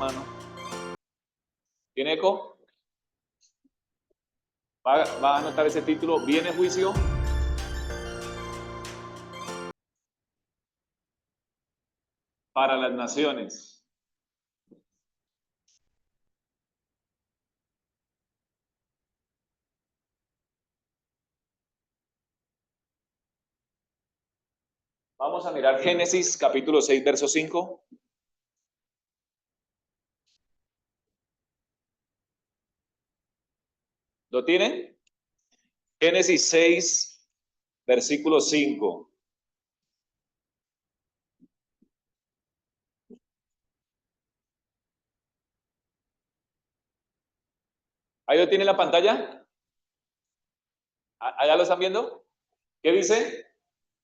hermano. ¿Tiene eco? Va a anotar ese título. ¿Viene juicio? Para las naciones. Vamos a mirar Génesis capítulo 6, verso 5. ¿Lo tienen? Génesis 6, versículo 5. ¿Ahí lo tiene en la pantalla? ¿Allá lo están viendo? ¿Qué dice?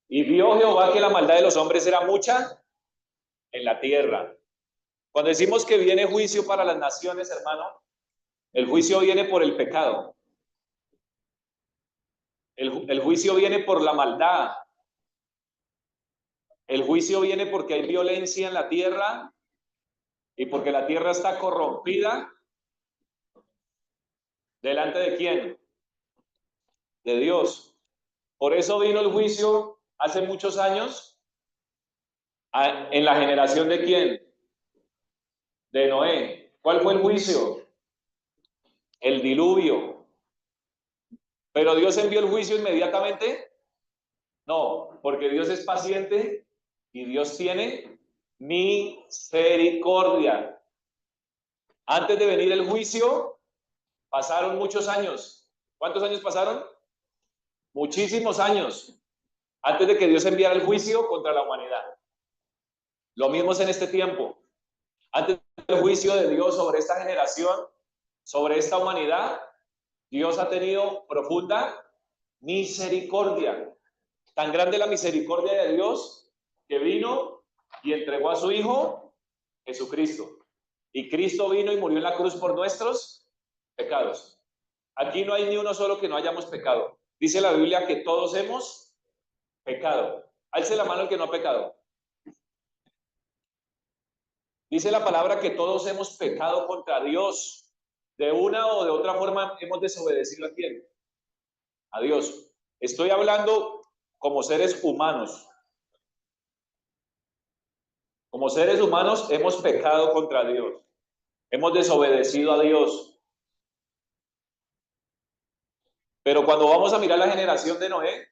Y vio Jehová que la maldad de los hombres era mucha en la tierra. Cuando decimos que viene juicio para las naciones, hermano, el juicio viene por el pecado. El juicio viene por la maldad. El juicio viene porque hay violencia en la tierra y porque la tierra está corrompida. ¿Delante de quién? De Dios. Por eso vino el juicio hace muchos años. ¿En la generación de quién? De Noé. ¿Cuál fue el juicio? El diluvio. ¿Pero Dios envió el juicio inmediatamente? No, porque Dios es paciente y Dios tiene misericordia. Antes de venir el juicio, pasaron muchos años. ¿Cuántos años pasaron? Muchísimos años. Antes de que Dios enviara el juicio contra la humanidad. Lo mismo es en este tiempo. Antes del juicio de Dios sobre esta generación, sobre esta humanidad, Dios ha tenido profunda misericordia. Tan grande la misericordia de Dios que vino y entregó a su Hijo Jesucristo. Y Cristo vino y murió en la cruz por nuestros pecados. Aquí no hay ni uno solo que no hayamos pecado. Dice la Biblia que todos hemos pecado. Alce la mano el que no ha pecado. Dice la palabra que todos hemos pecado contra Dios. De una o de otra forma hemos desobedecido a quién? A Dios. Estoy hablando como seres humanos. Como seres humanos hemos pecado contra Dios. Hemos desobedecido a Dios. Pero cuando vamos a mirar la generación de Noé,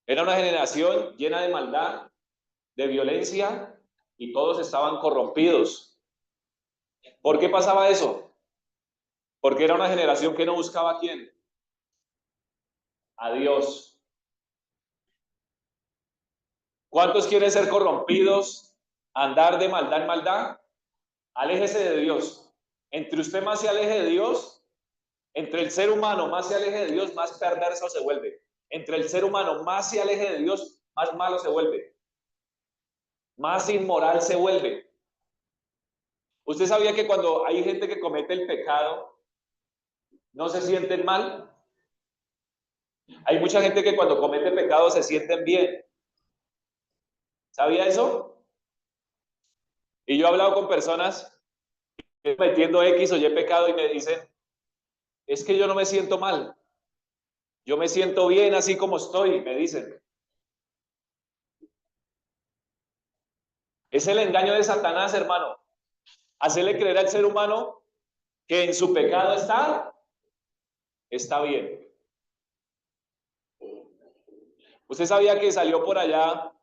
era una generación llena de maldad, de violencia, y todos estaban corrompidos. ¿Por qué pasaba eso? Porque era una generación que no buscaba a quién. A Dios. ¿Cuántos quieren ser corrompidos, andar de maldad en maldad? Aléjese de Dios. Entre usted más se aleje de Dios, entre el ser humano más se aleje de Dios, más perverso se vuelve. Entre el ser humano más se aleje de Dios, más malo se vuelve. Más inmoral se vuelve. ¿Usted sabía que cuando hay gente que comete el pecado, no se sienten mal? Hay mucha gente que cuando comete pecado se sienten bien. ¿Sabía eso? Y yo he hablado con personas que metiendo X o Y pecado y me dicen, es que yo no me siento mal. Yo me siento bien así como estoy, me dicen. Es el engaño de Satanás, hermano. Hacerle creer al ser humano que en su pecado está bien. ¿Usted sabía que salió por allá?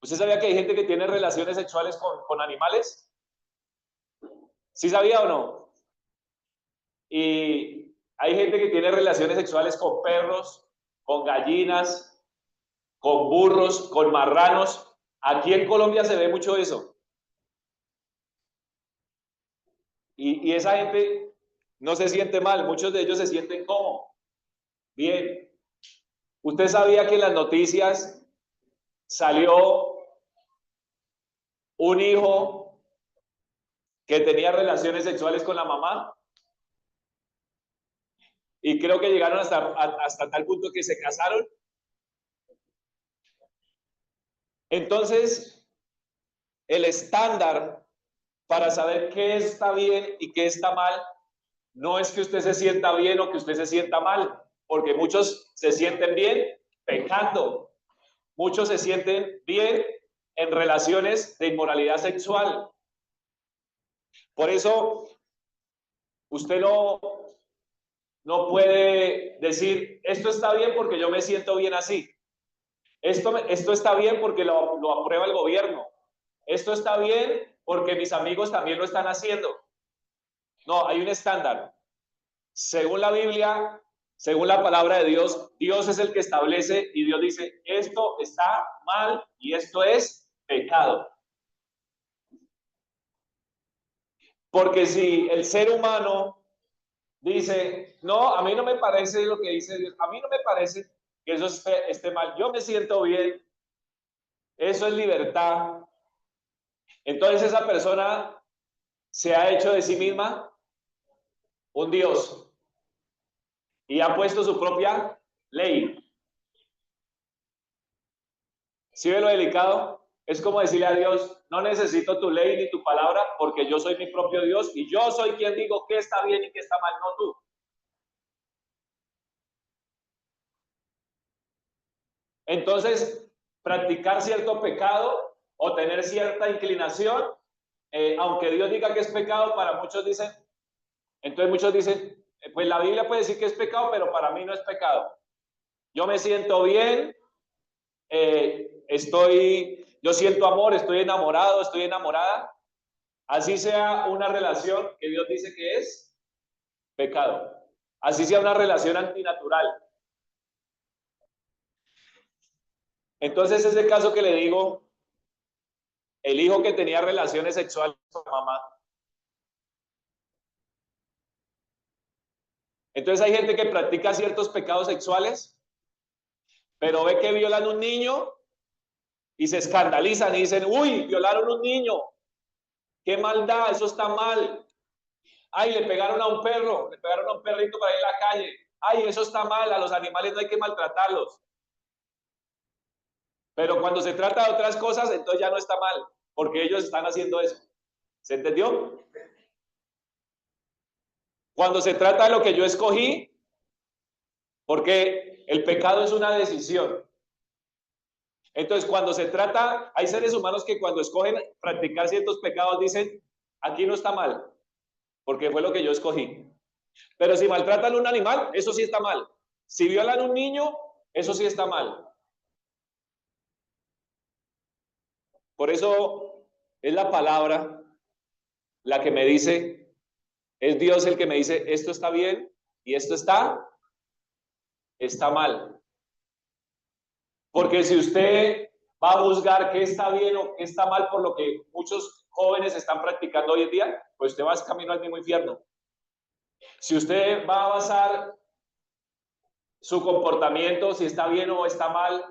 ¿Usted sabía que hay gente que tiene relaciones sexuales con animales? ¿Sí sabía o no? Y hay gente que tiene relaciones sexuales con perros, con gallinas, con burros, con marranos. Aquí en Colombia se ve mucho eso. Y esa gente no se siente mal, muchos de ellos se sienten como bien. ¿Usted sabía que en las noticias salió un hijo que tenía relaciones sexuales con la mamá? Y creo que llegaron hasta tal punto que se casaron. Entonces, el estándar para saber qué está bien y qué está mal, no es que usted se sienta bien o que usted se sienta mal, porque muchos se sienten bien pecando, muchos se sienten bien en relaciones de inmoralidad sexual. Por eso usted no puede decir, esto está bien porque yo me siento bien así. Esto está bien porque lo aprueba el gobierno. Esto está bien porque mis amigos también lo están haciendo. No, hay un estándar. Según la Biblia, según la palabra de Dios, Dios es el que establece y Dios dice, esto está mal y esto es pecado. Porque si el ser humano dice, no, a mí no me parece lo que dice Dios, a mí no me parece que eso esté mal, yo me siento bien, eso es libertad. Entonces esa persona se ha hecho de sí misma un Dios y ha puesto su propia ley. ¿Sí ve lo delicado? Es como decirle a Dios, no necesito tu ley ni tu palabra porque yo soy mi propio Dios y yo soy quien digo qué está bien y qué está mal, no tú. Entonces, practicar cierto pecado o tener cierta inclinación, aunque Dios diga que es pecado, para muchos dicen, entonces muchos dicen, pues la Biblia puede decir que es pecado, pero para mí no es pecado. Yo me siento bien, yo siento amor, estoy enamorado, estoy enamorada, así sea una relación que Dios dice que es pecado, así sea una relación antinatural. Entonces, ese caso que le digo, el hijo que tenía relaciones sexuales con la mamá. Entonces hay gente que practica ciertos pecados sexuales, pero ve que violan a un niño y se escandalizan y dicen, uy, violaron a un niño, qué maldad, eso está mal. Ay, le pegaron a un perro, le pegaron a un perrito por ahí en la calle. Ay, eso está mal, a los animales no hay que maltratarlos. Pero cuando se trata de otras cosas, entonces ya no está mal, porque ellos están haciendo eso. ¿Se entendió? Cuando se trata de lo que yo escogí, porque el pecado es una decisión. Entonces, cuando se trata, hay seres humanos que cuando escogen practicar ciertos pecados dicen, aquí no está mal, porque fue lo que yo escogí. Pero si maltratan a un animal, eso sí está mal. Si violan a un niño, eso sí está mal. Por eso es la palabra la que me dice, es Dios el que me dice, esto está bien y esto está mal. Porque si usted va a juzgar qué está bien o qué está mal por lo que muchos jóvenes están practicando hoy en día, pues usted va camino al mismo infierno. Si usted va a basar su comportamiento, si está bien o está mal,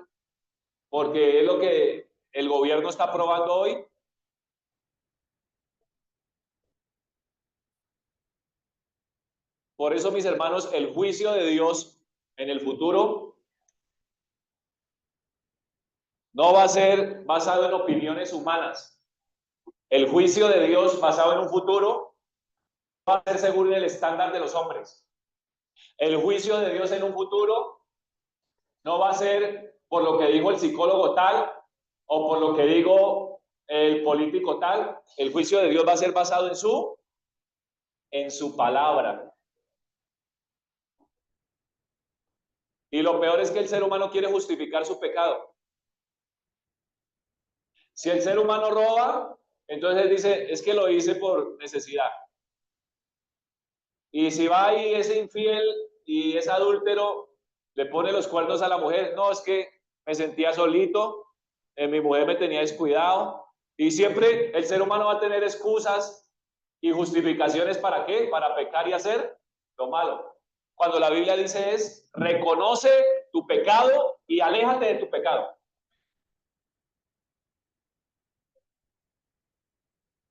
porque es lo que el gobierno está aprobando hoy, por eso, mis hermanos, el juicio de Dios en el futuro no va a ser basado en opiniones humanas. El juicio de Dios basado en un futuro va a ser según el estándar de los hombres. El juicio de Dios en un futuro no va a ser por lo que dijo el psicólogo tal o por lo que dijo el político tal. El juicio de Dios va a ser basado en su palabra. Y lo peor es que el ser humano quiere justificar su pecado. Si el ser humano roba, entonces dice, es que lo hice por necesidad. Y si va y es infiel y es adúltero, le pone los cuernos a la mujer, no, es que me sentía solito, mi mujer me tenía descuidado. Y siempre el ser humano va a tener excusas y justificaciones para qué, para pecar y hacer lo malo. Cuando la Biblia dice es, reconoce tu pecado y aléjate de tu pecado.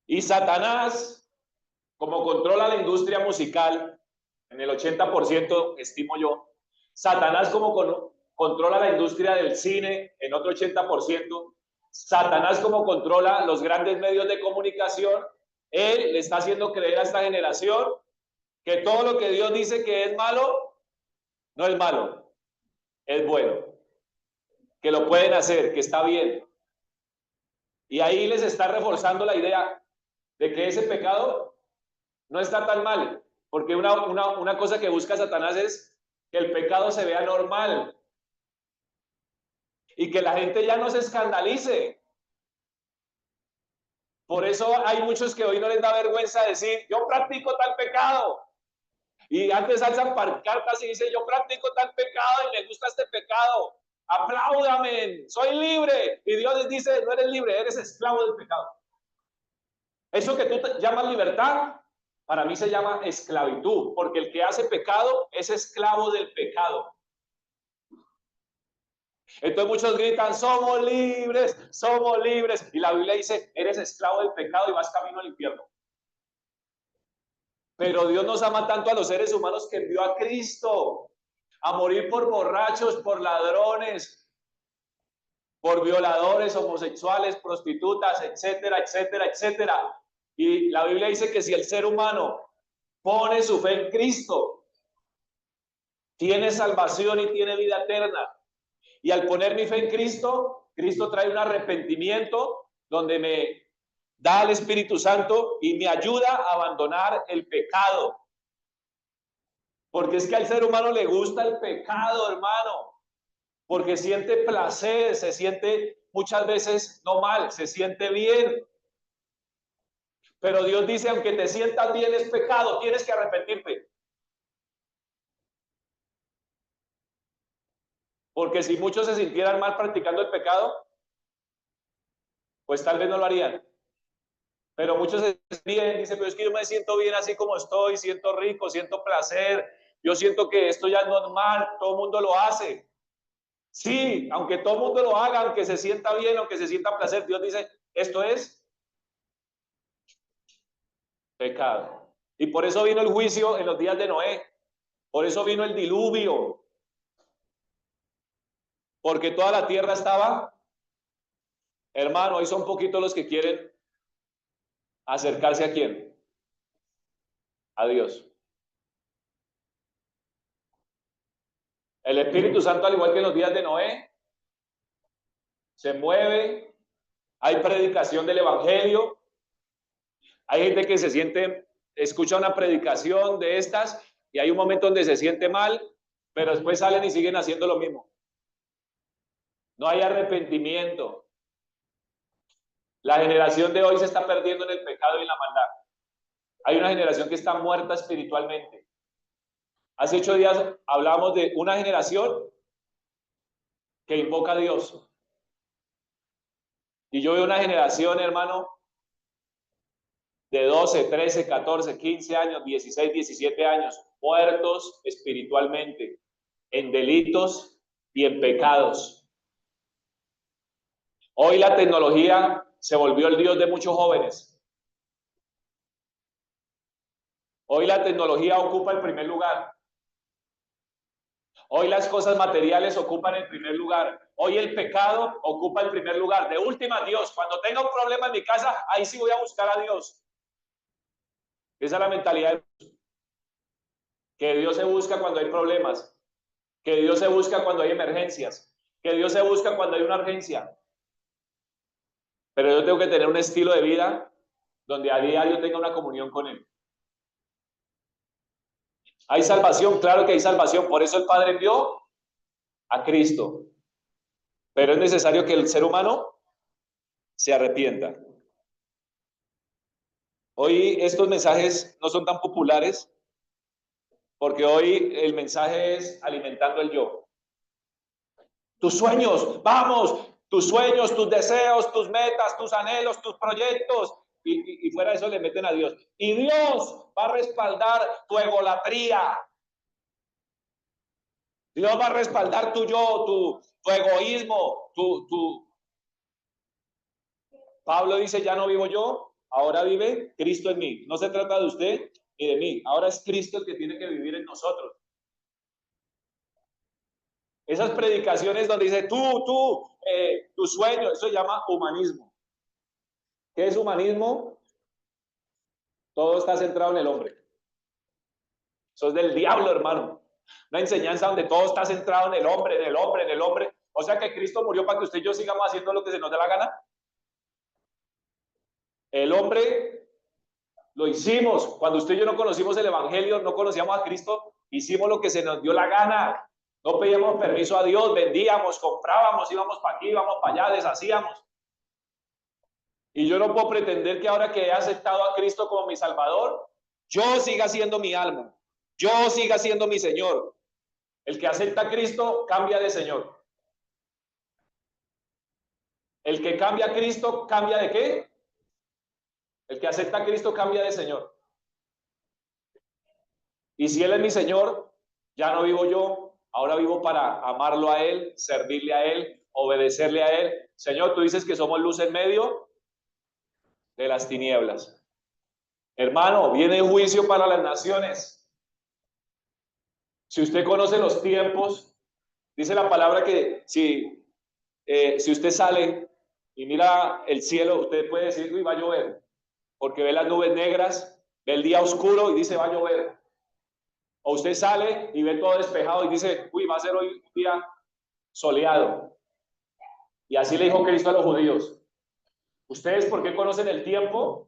Y Satanás, como controla la industria musical, en el 80% estimo yo, Satanás como controla la industria del cine en otro 80%, Satanás como controla los grandes medios de comunicación, Él le está haciendo creer a esta generación que todo lo que Dios dice que es malo, no es malo, es bueno, que lo pueden hacer, que está bien. Y ahí les está reforzando la idea de que ese pecado no está tan mal, porque una cosa que busca Satanás es que el pecado se vea normal y que la gente ya no se escandalice. Por eso hay muchos que hoy no les da vergüenza decir, yo practico tal pecado. Y antes alzan pancartas y dicen, yo practico tal pecado y me gusta este pecado. Apláudame, soy libre. Y Dios les dice, no eres libre, eres esclavo del pecado. Eso que tú llamas libertad, para mí se llama esclavitud, porque el que hace pecado es esclavo del pecado. Entonces muchos gritan, somos libres. Y la Biblia dice, eres esclavo del pecado y vas camino al infierno. Pero Dios nos ama tanto a los seres humanos que envió a Cristo a morir por borrachos, por ladrones, por violadores, homosexuales, prostitutas, etcétera, etcétera, etcétera. Y la Biblia dice que si el ser humano pone su fe en Cristo, tiene salvación y tiene vida eterna. Y al poner mi fe en Cristo, Cristo trae un arrepentimiento donde me da el Espíritu Santo y me ayuda a abandonar el pecado. Porque es que al ser humano le gusta el pecado, hermano. Porque siente placer, se siente muchas veces no mal, se siente bien. Pero Dios dice, aunque te sientas bien es pecado, tienes que arrepentirte. Porque si muchos se sintieran mal practicando el pecado, pues tal vez no lo harían. Pero muchos se sienten bien, dicen, pero es que yo me siento bien así como estoy, siento rico, siento placer, yo siento que esto ya es normal, todo el mundo lo hace. Sí, aunque todo el mundo lo haga, aunque se sienta bien, aunque se sienta placer, Dios dice, esto es pecado. Y por eso vino el juicio en los días de Noé, por eso vino el diluvio, porque toda la tierra estaba, hermano, hoy son poquitos los que quieren acercarse a quién, a Dios. El Espíritu Santo, al igual que en los días de Noé, se mueve, hay predicación del Evangelio, hay gente que se siente, escucha una predicación de estas y hay un momento donde se siente mal, pero después salen y siguen haciendo lo mismo. No hay arrepentimiento. La generación de hoy se está perdiendo en el pecado y en la maldad. Hay una generación que está muerta espiritualmente. Hace 8 días hablamos de una generación que invoca a Dios. Y yo veo una generación, hermano, de 12, 13, 14, 15 años, 16, 17 años, muertos espiritualmente, en delitos y en pecados. Hoy la tecnología se volvió el Dios de muchos jóvenes. Hoy la tecnología ocupa el primer lugar. Hoy las cosas materiales ocupan el primer lugar. Hoy el pecado ocupa el primer lugar. De última, Dios. Cuando tenga un problema en mi casa, ahí sí voy a buscar a Dios. Esa es la mentalidad. Que Dios se busca cuando hay problemas. Que Dios se busca cuando hay emergencias. Que Dios se busca cuando hay una urgencia. Pero yo tengo que tener un estilo de vida donde a diario tenga una comunión con Él. ¿Hay salvación? Claro que hay salvación. Por eso el Padre envió a Cristo. Pero es necesario que el ser humano se arrepienta. Hoy estos mensajes no son tan populares porque hoy el mensaje es alimentando el yo. Tus sueños, vamos, tus sueños, tus deseos, tus metas, tus anhelos, tus proyectos. Y fuera de eso le meten a Dios. Y Dios va a respaldar tu egolatría. Dios va a respaldar tu yo, tu egoísmo, Pablo dice, ya no vivo yo, ahora vive Cristo en mí. No se trata de usted ni de mí. Ahora es Cristo el que tiene que vivir en nosotros. Esas predicaciones donde dice tu sueño, eso se llama humanismo. ¿Qué es humanismo? Todo está centrado en el hombre. Eso es del diablo, hermano. Una enseñanza donde todo está centrado en el hombre, en el hombre, en el hombre. O sea que Cristo murió para que usted y yo sigamos haciendo lo que se nos dé la gana. El hombre lo hicimos. Cuando usted y yo no conocimos el Evangelio, no conocíamos a Cristo, hicimos lo que se nos dio la gana. No pedíamos permiso a Dios, vendíamos, comprábamos, íbamos para aquí, íbamos para allá, deshacíamos. Y yo no puedo pretender que ahora que he aceptado a Cristo como mi Salvador, yo siga siendo mi alma, yo siga siendo mi Señor. El que acepta a Cristo cambia de Señor. El que cambia a Cristo cambia de qué? El que acepta a Cristo cambia de Señor. Y si Él es mi Señor, ya no vivo yo, ahora vivo para amarlo a Él, servirle a Él, obedecerle a Él. Señor, tú dices que somos luz en medio de las tinieblas. Hermano, viene juicio para las naciones. Si usted conoce los tiempos, dice la palabra que si usted sale y mira el cielo, usted puede decir, uy, va a llover, porque ve las nubes negras, ve el día oscuro y dice, va a llover. O usted sale y ve todo despejado y dice, uy, va a ser hoy un día soleado. Y así le dijo Cristo a los judíos. Ustedes, ¿por qué conocen el tiempo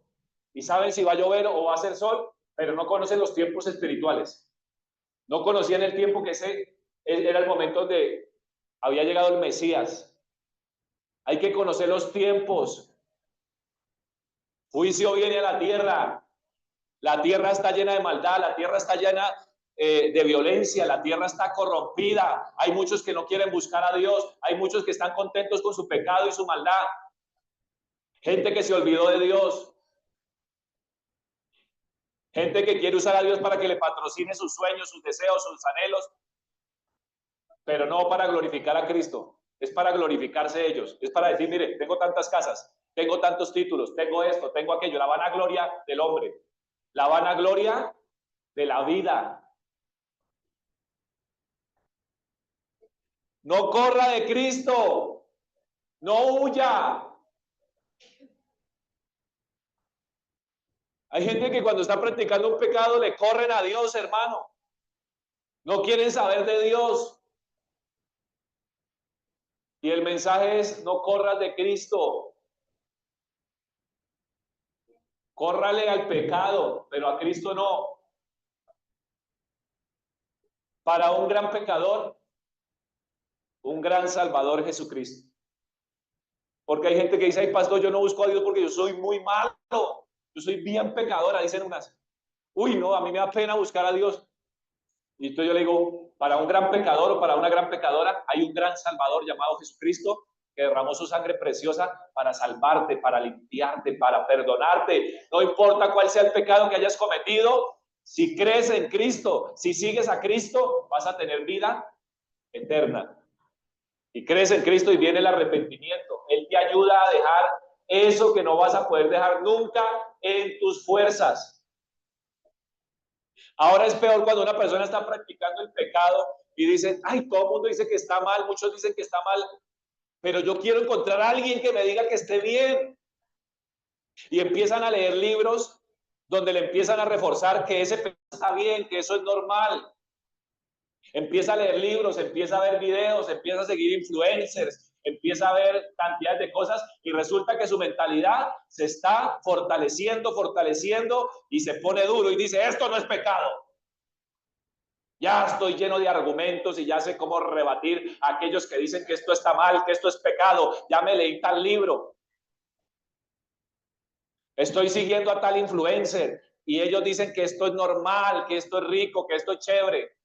y saben si va a llover o va a ser sol, pero no conocen los tiempos espirituales? No conocían el tiempo que ese era el momento donde había llegado el Mesías. Hay que conocer los tiempos. Juicio viene a la tierra. La tierra está llena de maldad, la tierra está llena de violencia, la tierra está corrompida. Hay muchos que no quieren buscar a Dios, hay muchos que están contentos con su pecado y su maldad. Gente que se olvidó de Dios. Gente que quiere usar a Dios para que le patrocine sus sueños, sus deseos, sus anhelos, pero no para glorificar a Cristo. Es para glorificarse ellos. Es para decir, mire, tengo tantas casas, tengo tantos títulos, tengo esto, tengo aquello. La vanagloria del hombre. La vanagloria de la vida. No corra de Cristo. No huya. Hay gente que cuando está practicando un pecado le corren a Dios, hermano. No quieren saber de Dios. Y el mensaje es, no corras de Cristo. Córrale al pecado, pero a Cristo no. Para un gran pecador, un gran Salvador Jesucristo. Porque hay gente que dice, ay, pastor, yo no busco a Dios porque yo soy muy malo. Yo soy bien pecadora, dicen unas. Uy, no, a mí me da pena buscar a Dios. Y entonces yo le digo, para un gran pecador o para una gran pecadora, hay un gran Salvador llamado Jesucristo que derramó su sangre preciosa para salvarte, para limpiarte, para perdonarte. No importa cuál sea el pecado que hayas cometido, si crees en Cristo, si sigues a Cristo, vas a tener vida eterna. Y crees en Cristo y viene el arrepentimiento. Él te ayuda a dejar eso que no vas a poder dejar nunca en tus fuerzas. Ahora es peor cuando una persona está practicando el pecado y dice, ay, todo el mundo dice que está mal, muchos dicen que está mal, pero yo quiero encontrar a alguien que me diga que esté bien. Y empiezan a leer libros donde le empiezan a reforzar que ese pecado está bien, que eso es normal. Empieza a leer libros, empieza a ver videos, empieza a seguir influencers, empieza a ver cantidades de cosas y resulta que su mentalidad se está fortaleciendo y se pone duro y dice, esto no es pecado. Ya estoy lleno de argumentos y ya sé cómo rebatir a aquellos que dicen que esto está mal, que esto es pecado. Ya me leí tal libro. Estoy siguiendo a tal influencer y ellos dicen que esto es normal, que esto es rico, que esto es chévere.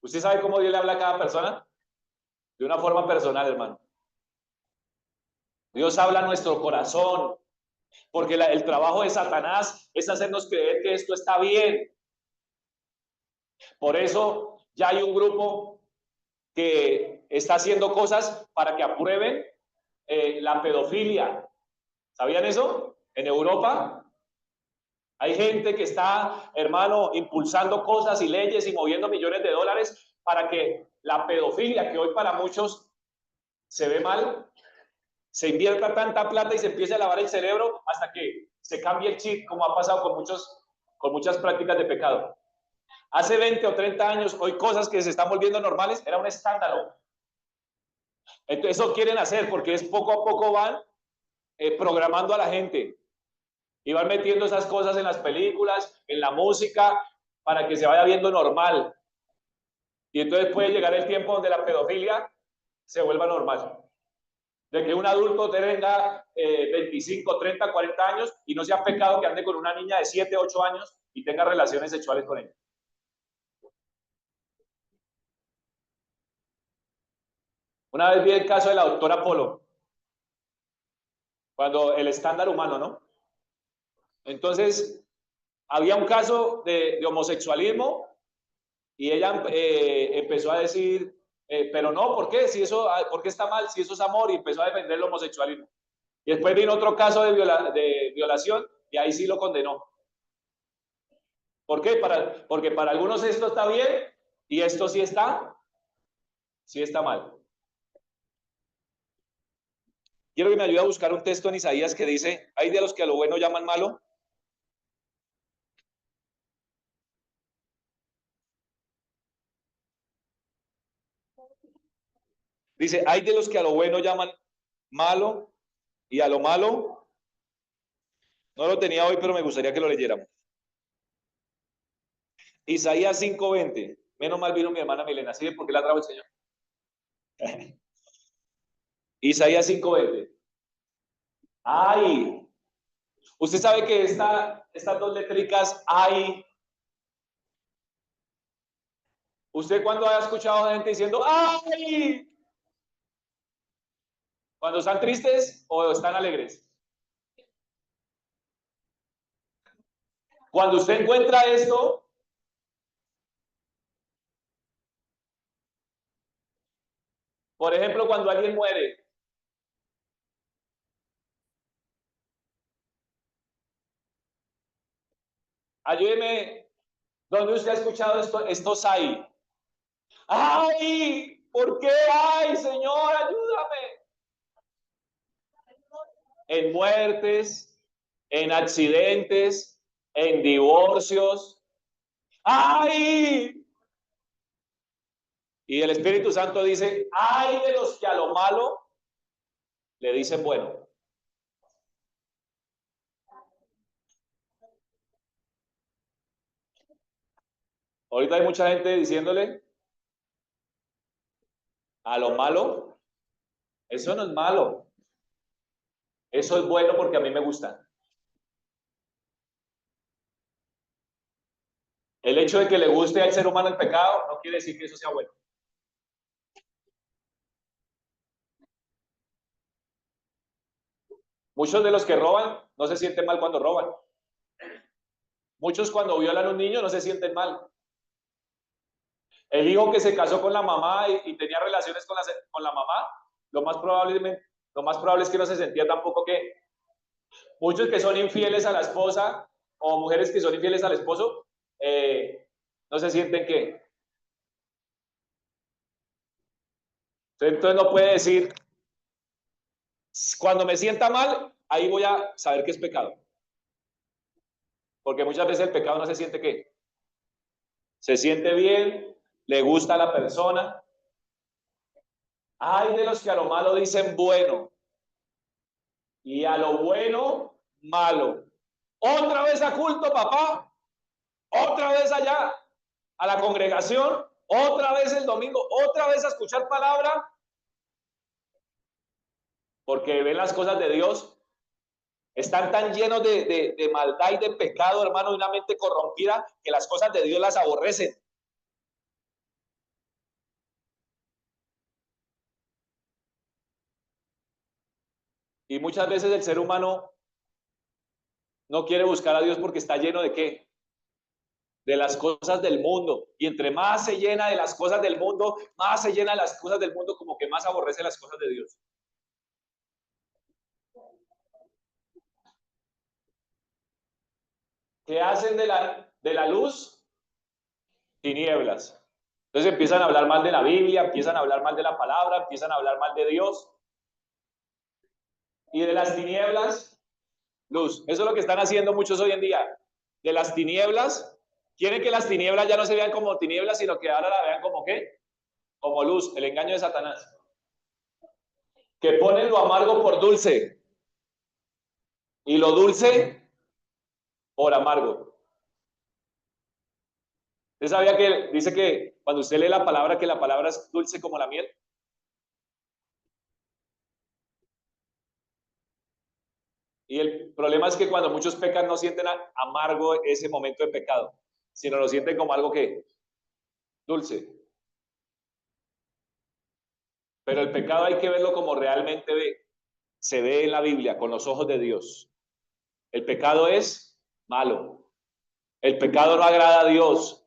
¿Usted sabe cómo Dios le habla a cada persona? De una forma personal, hermano. Dios habla a nuestro corazón, porque el trabajo de Satanás es hacernos creer que esto está bien. Por eso ya hay un grupo que está haciendo cosas para que aprueben la pedofilia. ¿Sabían eso? En Europa hay gente que está, hermano, impulsando cosas y leyes y moviendo millones de dólares para que la pedofilia, que hoy para muchos se ve mal, se invierta tanta plata y se empiece a lavar el cerebro hasta que se cambie el chip, como ha pasado con muchas prácticas de pecado. Hace 20 o 30 años, hoy cosas que se están volviendo normales, era un escándalo. Entonces, eso quieren hacer porque es poco a poco van programando a la gente y van metiendo esas cosas en las películas, en la música, para que se vaya viendo normal. Y entonces puede llegar el tiempo donde la pedofilia se vuelva normal. De que un adulto tenga 25, 30, 40 años y no sea pecado que ande con una niña de 7, 8 años y tenga relaciones sexuales con ella. Una vez vi el caso de la doctora Polo, cuando el estándar humano, ¿no? Entonces, había un caso de homosexualismo y ella empezó a decir, pero no, ¿por qué? Si eso, ¿por qué está mal? Si eso es amor, y empezó a defender el homosexualismo. Y después vino otro caso de violación y ahí sí lo condenó. ¿Por qué? Porque para algunos esto está bien y esto sí está mal. Quiero que me ayude a buscar un texto en Isaías que dice, hay de los que a lo bueno llaman malo. Dice, hay de los que a lo bueno llaman malo y a lo malo. No lo tenía hoy, pero me gustaría que lo leyéramos. Isaías 5:20. Menos mal vino mi hermana Milena. ¿Sí? ¿Por qué la trajo el Señor? Isaías 5:20. Ay. Usted sabe que estas dos letricas, ay. ¿Usted cuándo ha escuchado a gente diciendo, ay? ¿Cuando están tristes o están alegres? Cuando usted encuentra esto, por ejemplo, cuando alguien muere, ayúdeme, ¿dónde usted ha escuchado estos hay? ¡Ay! ¿Por qué ay, Señor? Ayúdame. En muertes, en accidentes, en divorcios. ¡Ay! Y el Espíritu Santo dice, ¡ay de los que a lo malo le dicen bueno! Ahorita hay mucha gente diciéndole a lo malo, eso no es malo, eso es bueno porque a mí me gusta. El hecho de que le guste al ser humano el pecado no quiere decir que eso sea bueno. Muchos de los que roban no se sienten mal cuando roban. Muchos cuando violan a un niño no se sienten mal. El hijo que se casó con la mamá y tenía relaciones con la mamá, lo más probable es que no se sentía tampoco que muchos que son infieles a la esposa o mujeres que son infieles al esposo, no se sienten que. Entonces no puede decir, cuando me sienta mal, ahí voy a saber que es pecado. Porque muchas veces el pecado no se siente que. Se siente bien, le gusta a la persona. Hay de los que a lo malo dicen bueno y a lo bueno malo. Otra vez a culto, papá. Otra vez allá a la congregación. Otra vez el domingo. Otra vez a escuchar palabra. Porque ven las cosas de Dios. Están tan llenos de maldad y de pecado, hermano, de una mente corrompida, que las cosas de Dios las aborrecen. Y muchas veces el ser humano no quiere buscar a Dios porque está lleno de ¿qué? De las cosas del mundo. Y entre más se llena de las cosas del mundo, más se llena de las cosas del mundo, como que más aborrece las cosas de Dios. ¿Qué hacen de la luz? Tinieblas. Entonces empiezan a hablar mal de la Biblia, empiezan a hablar mal de la palabra, empiezan a hablar mal de Dios. Y de las tinieblas, luz. Eso es lo que están haciendo muchos hoy en día. De las tinieblas, quieren que las tinieblas ya no se vean como tinieblas, sino que ahora la vean como ¿qué? Como luz, el engaño de Satanás. Que ponen lo amargo por dulce y lo dulce por amargo. ¿Usted sabía que dice que cuando usted lee la palabra, que la palabra es dulce como la miel? Y el problema es que cuando muchos pecan no sienten amargo ese momento de pecado, sino lo sienten como algo que dulce. Pero el pecado hay que verlo como realmente se ve en la Biblia, con los ojos de Dios. El pecado es malo. El pecado no agrada a Dios.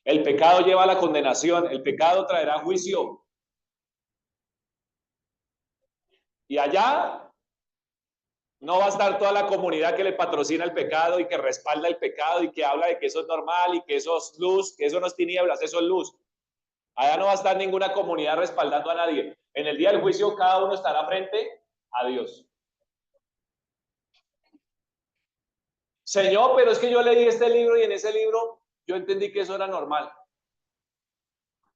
El pecado lleva a la condenación. El pecado traerá juicio. Y allá no va a estar toda la comunidad que le patrocina el pecado y que respalda el pecado y que habla de que eso es normal y que eso es luz, que eso no es tinieblas, eso es luz. Allá no va a estar ninguna comunidad respaldando a nadie. En el día del juicio cada uno estará frente a Dios. Señor, pero es que yo leí este libro y en ese libro yo entendí que eso era normal.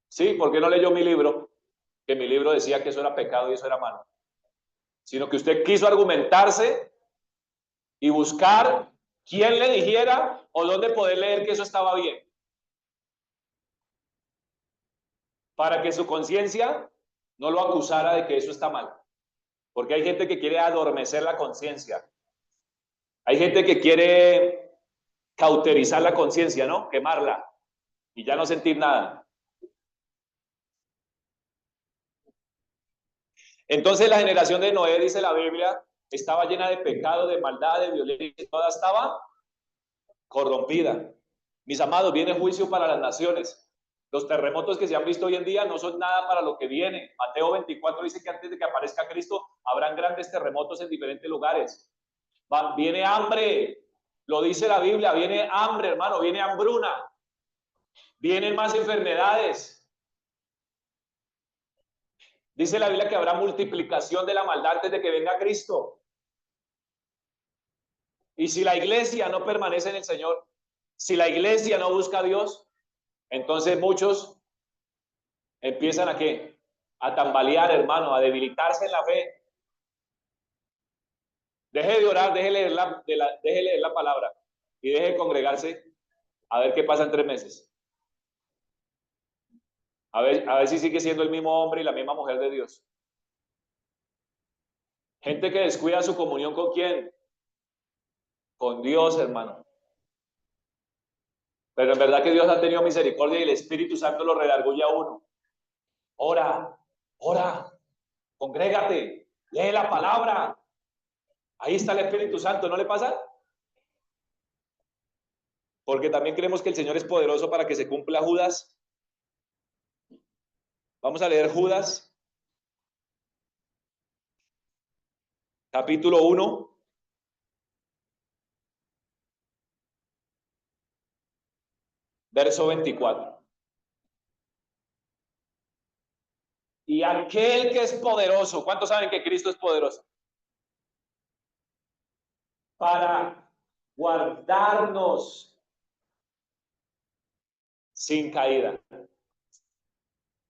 Sí, ¿por qué no leyó mi libro? Que mi libro decía que eso era pecado y eso era malo. Sino que usted quiso argumentarse y buscar quién le dijera o dónde poder leer que eso estaba bien. Para que su conciencia no lo acusara de que eso está mal. Porque hay gente que quiere adormecer la conciencia. Hay gente que quiere cauterizar la conciencia, ¿no? Quemarla y ya no sentir nada. Entonces la generación de Noé, dice la Biblia, estaba llena de pecado, de maldad, de violencia, toda estaba corrompida. Mis amados, viene juicio para las naciones. Los terremotos que se han visto hoy en día no son nada para lo que viene. Mateo 24 dice que antes de que aparezca Cristo habrán grandes terremotos en diferentes lugares. Viene hambre, lo dice la Biblia, viene hambre, hermano, viene hambruna, vienen más enfermedades. Dice la Biblia que habrá multiplicación de la maldad antes de que venga Cristo. Y si la iglesia no permanece en el Señor, si la iglesia no busca a Dios, entonces muchos empiezan a ¿qué? A tambalear, hermano, a debilitarse en la fe. Deje de orar, deje de leer la palabra y deje de congregarse a ver qué pasa en 3 meses. A ver si sigue siendo el mismo hombre y la misma mujer de Dios. Gente que descuida su comunión con quién? Con Dios, hermano. Pero en verdad que Dios ha tenido misericordia y el Espíritu Santo lo redarguye a uno. Ora, ora, congrégate, lee la palabra. Ahí está el Espíritu Santo, ¿no le pasa? Porque también creemos que el Señor es poderoso para que se cumpla Judas. Vamos a leer Judas, capítulo 1. Verso 24. Y aquel que es poderoso, ¿cuántos saben que Cristo es poderoso? Para guardarnos sin caída.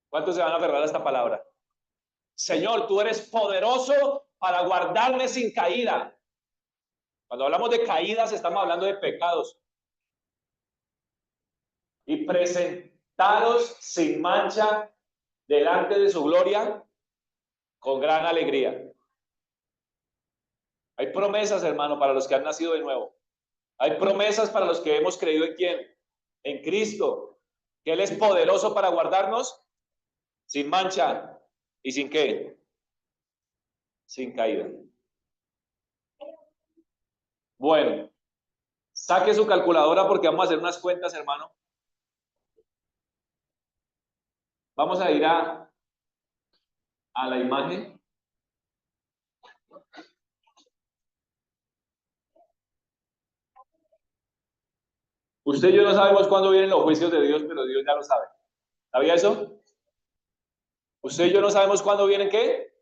¿Cuántos se van a aferrar a esta palabra? Señor, tú eres poderoso para guardarme sin caída. Cuando hablamos de caídas, estamos hablando de pecados. Y presentaros sin mancha delante de su gloria con gran alegría. Hay promesas, hermano, para los que han nacido de nuevo. Hay promesas para los que hemos creído en quién, en Cristo, que Él es poderoso para guardarnos sin mancha y sin qué, sin caída. Bueno, saque su calculadora porque vamos a hacer unas cuentas, hermano. Vamos a ir a la imagen. Usted y yo no sabemos cuándo vienen los juicios de Dios, pero Dios ya lo sabe. ¿Sabía eso? Usted y yo no sabemos cuándo vienen qué,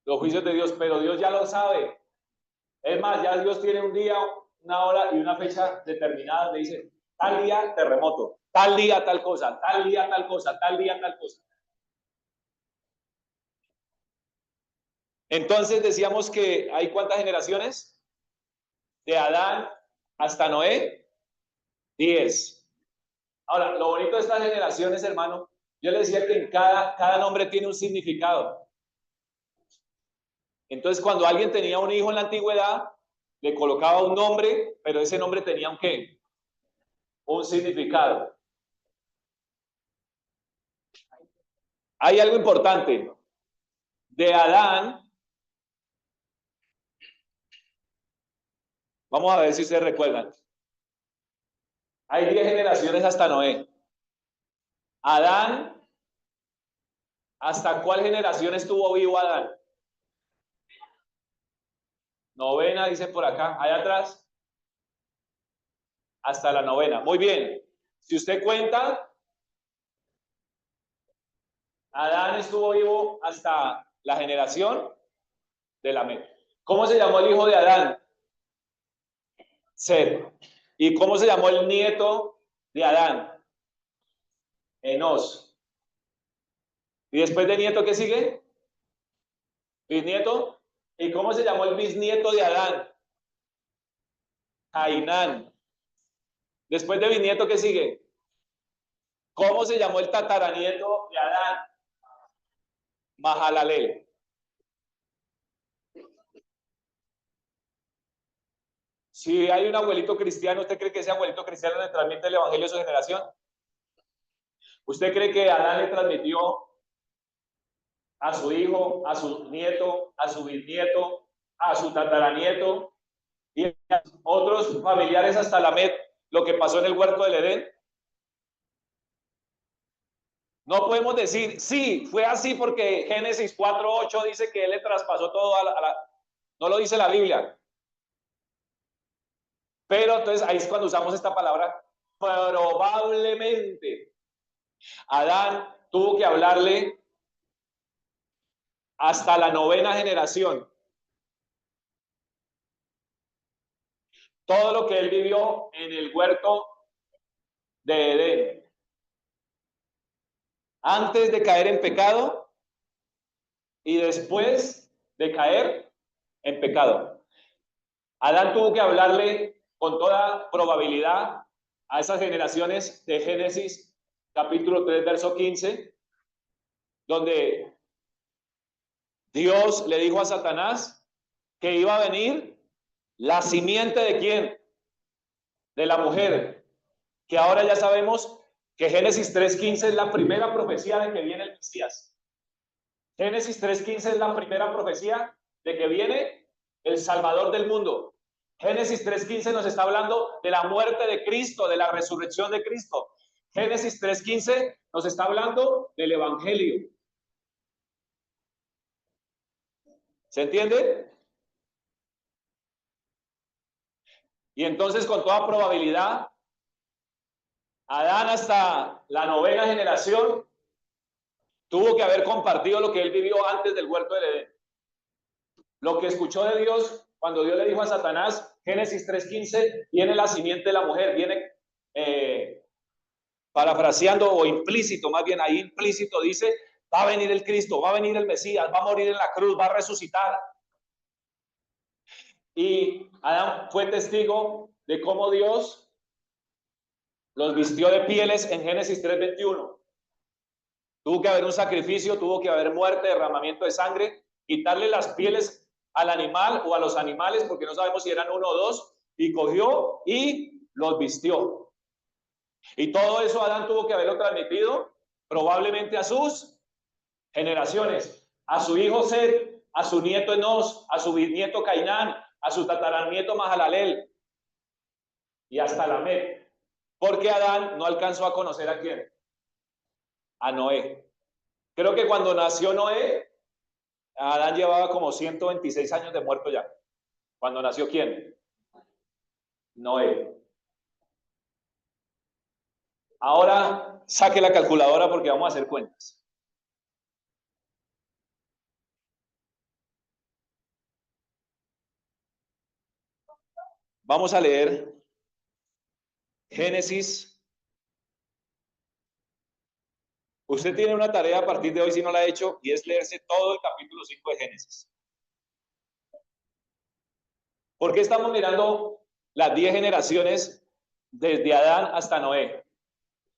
los juicios de Dios, pero Dios ya lo sabe. Es más, ya Dios tiene un día, una hora y una fecha determinada donde dice, tal día terremoto, tal día tal cosa, tal día tal cosa, tal día tal cosa. Entonces decíamos que hay ¿cuántas generaciones? De Adán hasta Noé, 10. Ahora, lo bonito de estas generaciones, hermano, yo le decía que en cada nombre tiene un significado. Entonces, cuando alguien tenía un hijo en la antigüedad, le colocaba un nombre, pero ese nombre tenía un qué? Un significado. Hay algo importante. De Adán, vamos a ver si ustedes recuerdan. Hay 10 generaciones hasta Noé. Adán, ¿hasta cuál generación estuvo vivo Adán? Novena, dice por acá, allá atrás. Hasta la novena. Muy bien. Si usted cuenta, Adán estuvo vivo hasta la generación de Lamec. ¿Cómo se llamó el hijo de Adán? Set. ¿Y cómo se llamó el nieto de Adán? Enos. ¿Y después de nieto qué sigue? Bisnieto. ¿Y cómo se llamó el bisnieto de Adán? Cainán. Después de bisnieto qué sigue? ¿Cómo se llamó el tataranieto de Adán? Mahalalel. Si hay un abuelito cristiano, ¿usted cree que ese abuelito cristiano le transmite el evangelio a su generación? ¿Usted cree que Adán le transmitió a su hijo, a su nieto, a su bisnieto, a su tataranieto y a otros familiares hasta la Met lo que pasó en el huerto del Edén? No podemos decir, sí, fue así porque Génesis 4:8 dice que él le traspasó todo no lo dice la Biblia. Pero entonces ahí es cuando usamos esta palabra, probablemente. Adán tuvo que hablarle hasta la novena generación. Todo lo que él vivió en el huerto de Edén. Antes de caer en pecado y después de caer en pecado. Adán tuvo que hablarle con toda probabilidad a esas generaciones de Génesis capítulo 3, verso 15, donde Dios le dijo a Satanás que iba a venir la simiente de quién? De la mujer, que ahora ya sabemos que Génesis 3:15 es la primera profecía de que viene el Mesías. Génesis 3:15 es la primera profecía de que viene el Salvador del mundo. Génesis 3:15 nos está hablando de la muerte de Cristo, de la resurrección de Cristo. Génesis 3:15 nos está hablando del Evangelio. ¿Se entiende? Y entonces, con toda probabilidad, Adán hasta la novena generación tuvo que haber compartido lo que él vivió antes del huerto del Edén. Lo que escuchó de Dios cuando Dios le dijo a Satanás, Génesis 3:15, viene la simiente de la mujer, viene parafraseando o implícito, más bien ahí implícito dice, va a venir el Cristo, va a venir el Mesías, va a morir en la cruz, va a resucitar. Y Adán fue testigo de cómo Dios los vistió de pieles en Génesis 3:21. Tuvo que haber un sacrificio, tuvo que haber muerte, derramamiento de sangre, quitarle las pieles al animal o a los animales, porque no sabemos si eran uno o dos, y cogió y los vistió. Y todo eso Adán tuvo que haberlo transmitido probablemente a sus generaciones, a su hijo Set, a su nieto Enos, a su bisnieto Cainán, a su tataranieto Mahalalel y hasta Lamec. Porque Adán no alcanzó a conocer a quién, a Noé. Creo que cuando nació Noé, Adán llevaba como 126 años de muerto ya. Cuando nació quién, Noé. Ahora saque la calculadora porque vamos a hacer cuentas. Vamos a leer Génesis. Usted tiene una tarea a partir de hoy, si no la ha hecho, y es leerse todo el capítulo 5 de Génesis. ¿Por qué estamos mirando las 10 generaciones desde Adán hasta Noé?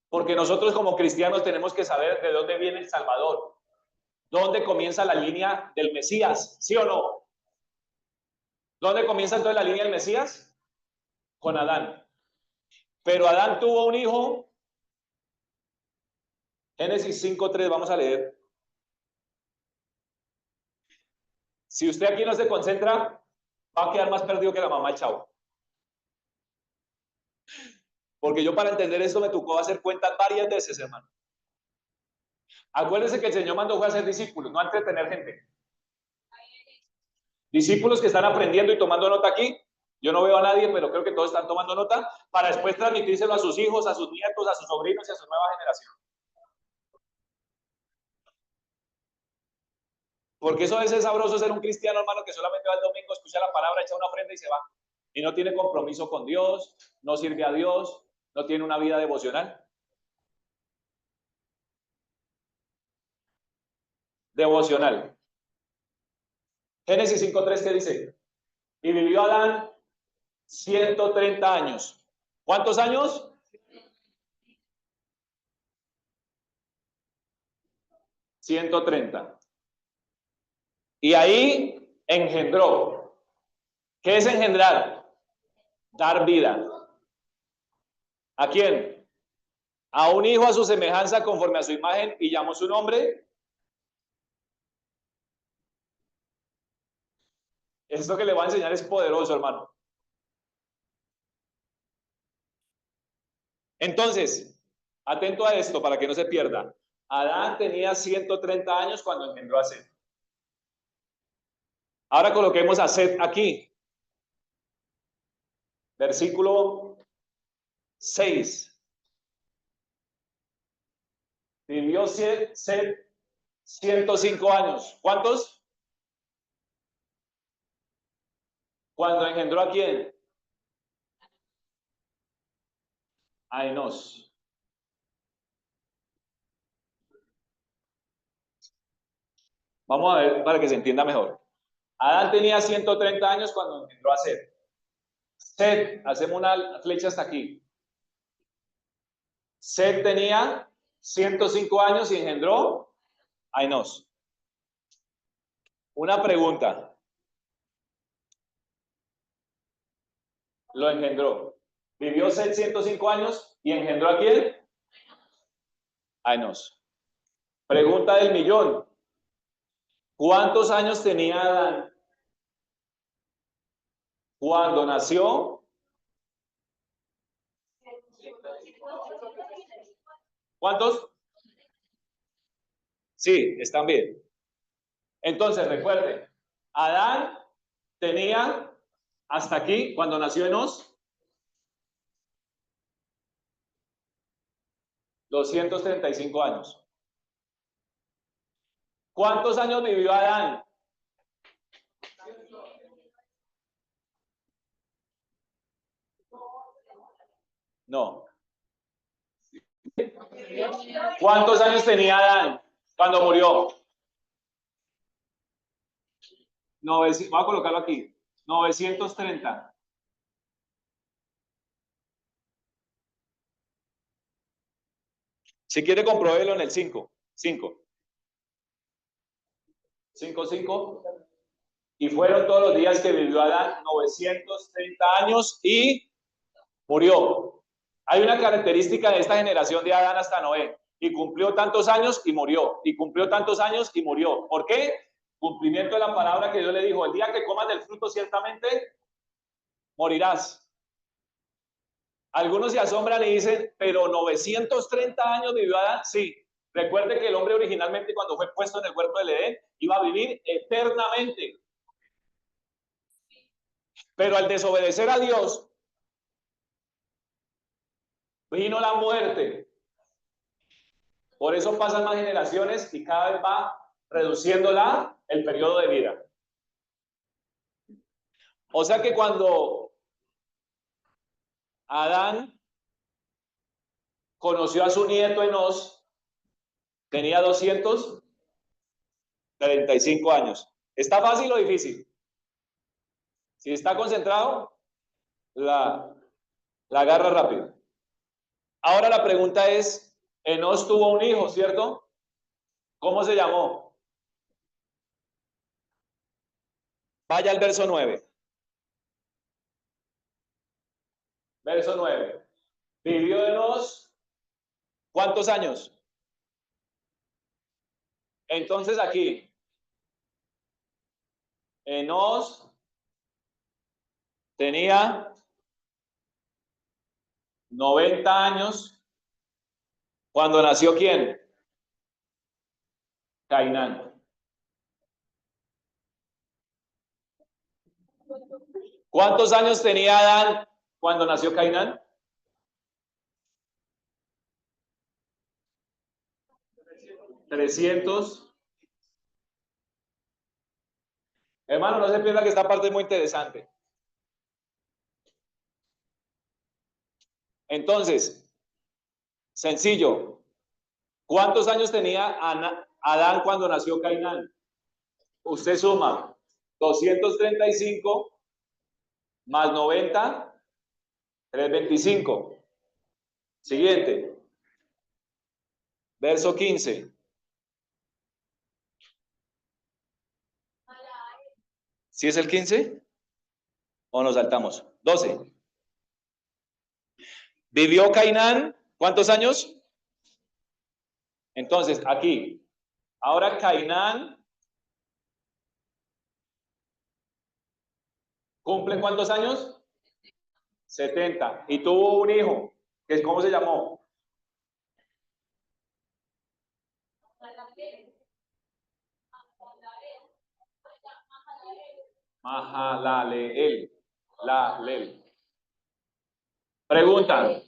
Porque nosotros como cristianos tenemos que saber de dónde viene el Salvador, dónde comienza la línea del Mesías, ¿sí o no? ¿Dónde comienza entonces la línea del Mesías? Con Adán. Pero Adán tuvo un hijo. Génesis 5:3, vamos a leer. Si usted aquí no se concentra, va a quedar más perdido que la mamá del chavo. Porque yo para entender esto me tocó hacer cuentas varias veces, hermano. Acuérdense que el Señor mandó fue a hacer discípulos, no a entretener gente. Discípulos que están aprendiendo y tomando nota aquí. Yo no veo a nadie, pero creo que todos están tomando nota para después transmitírselo a sus hijos, a sus nietos, a sus sobrinos y a su nueva generación. Porque eso es sabroso ser un cristiano, hermano, que solamente va el domingo, escucha la palabra, echa una ofrenda y se va. Y no tiene compromiso con Dios, no sirve a Dios, no tiene una vida devocional. Devocional. Génesis 5:3, ¿qué dice? Y vivió Adán 130 años. ¿Cuántos años? 130. Y ahí engendró. ¿Qué es engendrar? Dar vida. ¿A quién? A un hijo a su semejanza conforme a su imagen y llamó su nombre. Esto que le voy a enseñar es poderoso, hermano. Entonces, atento a esto para que no se pierda. Adán tenía 130 años cuando engendró a Set. Ahora coloquemos a Set aquí. Versículo 6. Vivió Set 105 años. ¿Cuántos? Cuando engendró a quién? A Enos. Vamos a ver para que se entienda mejor. Adán tenía 130 años cuando engendró a Set. Set, hacemos una flecha hasta aquí. Set tenía 105 años y engendró a Enos. Una pregunta. Lo engendró. Vivió 105 años y engendró a quién? A Enos. Pregunta del millón. ¿Cuántos años tenía Adán cuando nació? ¿Cuántos? Sí, están bien. Entonces, recuerden, Adán tenía hasta aquí, cuando nació Enos, 235 años. ¿Cuántos años vivió Adán? No. ¿Cuántos años tenía Adán cuando murió? Voy a colocarlo aquí. 930. Si quiere, compruébelo en el 5. 5. 5, 5. Y fueron todos los días que vivió Adán 930 años y murió. Hay una característica de esta generación de Adán hasta Noé. Y cumplió tantos años y murió. Y cumplió tantos años y murió. ¿Por qué? Cumplimiento de la palabra que Dios le dijo. El día que comas del fruto, ciertamente morirás. Algunos se asombran y dicen, pero 930 años vivió Adán. Sí. Recuerde que el hombre originalmente, cuando fue puesto en el huerto del Edén, iba a vivir eternamente. Pero al desobedecer a Dios, vino la muerte. Por eso pasan más generaciones y cada vez va reduciendo el periodo de vida. O sea que cuando Adán conoció a su nieto Enos, tenía 235 años. ¿Está fácil o difícil? Si está concentrado, la agarra rápido. Ahora la pregunta es, Enos tuvo un hijo, ¿cierto? ¿Cómo se llamó? Vaya al verso 9. Verso 9. Vivió Enos, ¿cuántos años? Entonces aquí, Enos tenía 90 años cuando nació ¿quién? Cainán. ¿Cuántos años tenía Adán cuando nació Cainán? 300. Hermano, no se pierda que esta parte es muy interesante. Entonces, sencillo. ¿Cuántos años tenía Adán cuando nació Cainán? Usted suma 235 más 90, 325. Siguiente. Verso 15. ¿Sí es el 15? ¿O nos saltamos? 12. ¿Vivió Cainán cuántos años? Entonces, aquí. Ahora Cainán ¿cumple cuántos años? 70. Y tuvo un hijo, que es ¿cómo se llamó? Mahalaleel. Pregunta.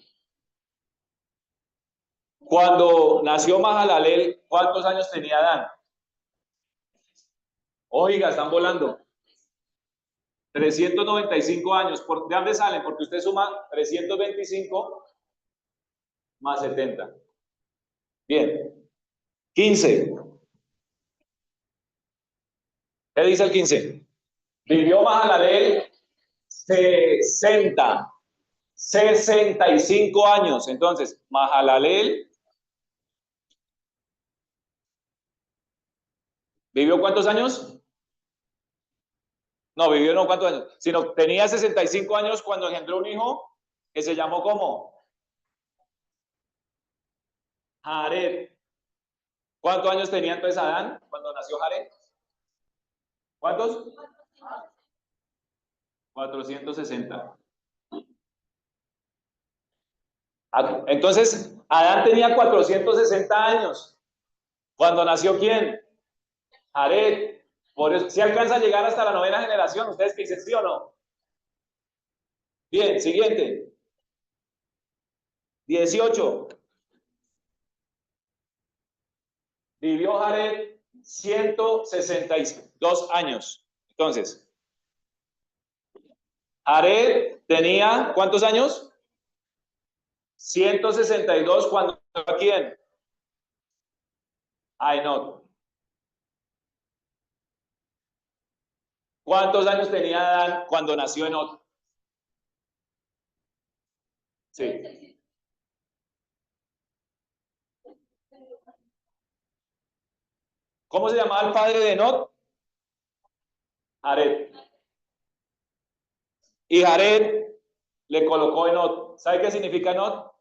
Cuando nació Mahalaleel, ¿cuántos años tenía Adán? Oiga, están volando. 395 años. ¿De dónde salen? Porque usted suma 325 más 70. Bien. 15. ¿Qué dice el 15? Vivió Mahalaleel 65 años. Entonces, Mahalaleel ¿vivió cuántos años? No, vivió no cuántos años, sino tenía 65 años cuando engendró un hijo que se llamó ¿cómo? Jared. ¿Cuántos años tenía entonces Adán cuando nació Jared? ¿Cuántos? 460. Entonces, Adán tenía 460 años. Cuando nació ¿quién? Jared. Por eso, si alcanza a llegar hasta la novena generación, ¿ustedes qué dicen sí o no? Bien, siguiente. 18. Vivió Jared 162 años. Entonces, Jared tenía ¿cuántos años? 162 cuando ¿a quién? A Enoch. ¿Cuántos años tenía Adán cuando nació Enoch? Sí. ¿Cómo se llamaba el padre de Enoch? Jared. Y Jared le colocó Enoch. ¿Sabe qué significa Enoch?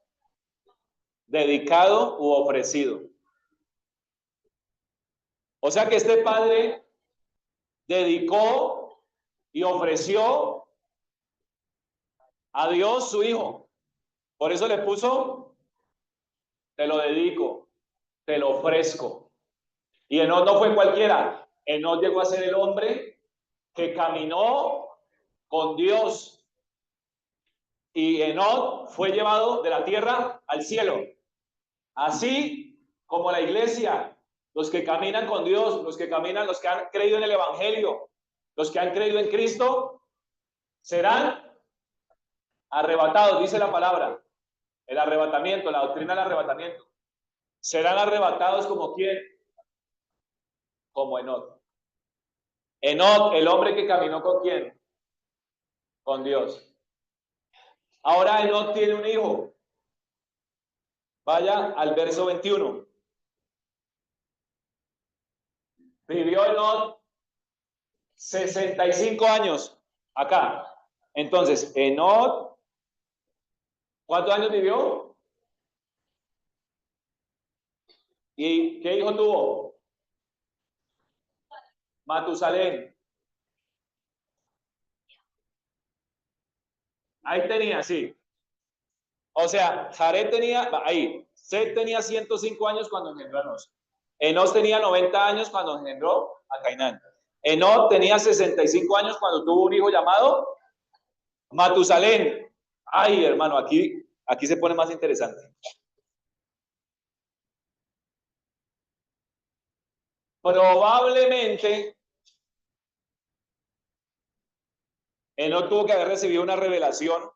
Dedicado u ofrecido. O sea que este padre dedicó y ofreció a Dios su hijo. Por eso le puso, te lo dedico, te lo ofrezco. Y Enoch no fue cualquiera. Enoch llegó a ser el hombre que caminó con Dios. Y Enoch fue llevado de la tierra al cielo. Así como la iglesia, los que caminan con Dios, los que caminan, los que han creído en el Evangelio, los que han creído en Cristo, serán Arrebatados, dice la palabra. El arrebatamiento, la doctrina del arrebatamiento. Serán arrebatados como quién? Como Enoc. Enoc, el hombre que caminó con quién? Con Dios. Ahora Enoc tiene un hijo. Vaya al verso 21. Vivió Enoc 65 años acá. Entonces, Enoc, ¿cuántos años vivió? ¿Y qué hijo tuvo? Matusalén. Ahí tenía, sí. O sea, Jared tenía, ahí, Set tenía 105 años cuando engendró a Enos. Enos tenía 90 años cuando engendró a Cainán. Enos tenía 65 años cuando tuvo un hijo llamado Matusalén. Ay, hermano, aquí se pone más interesante. Probablemente Enos tuvo que haber recibido una revelación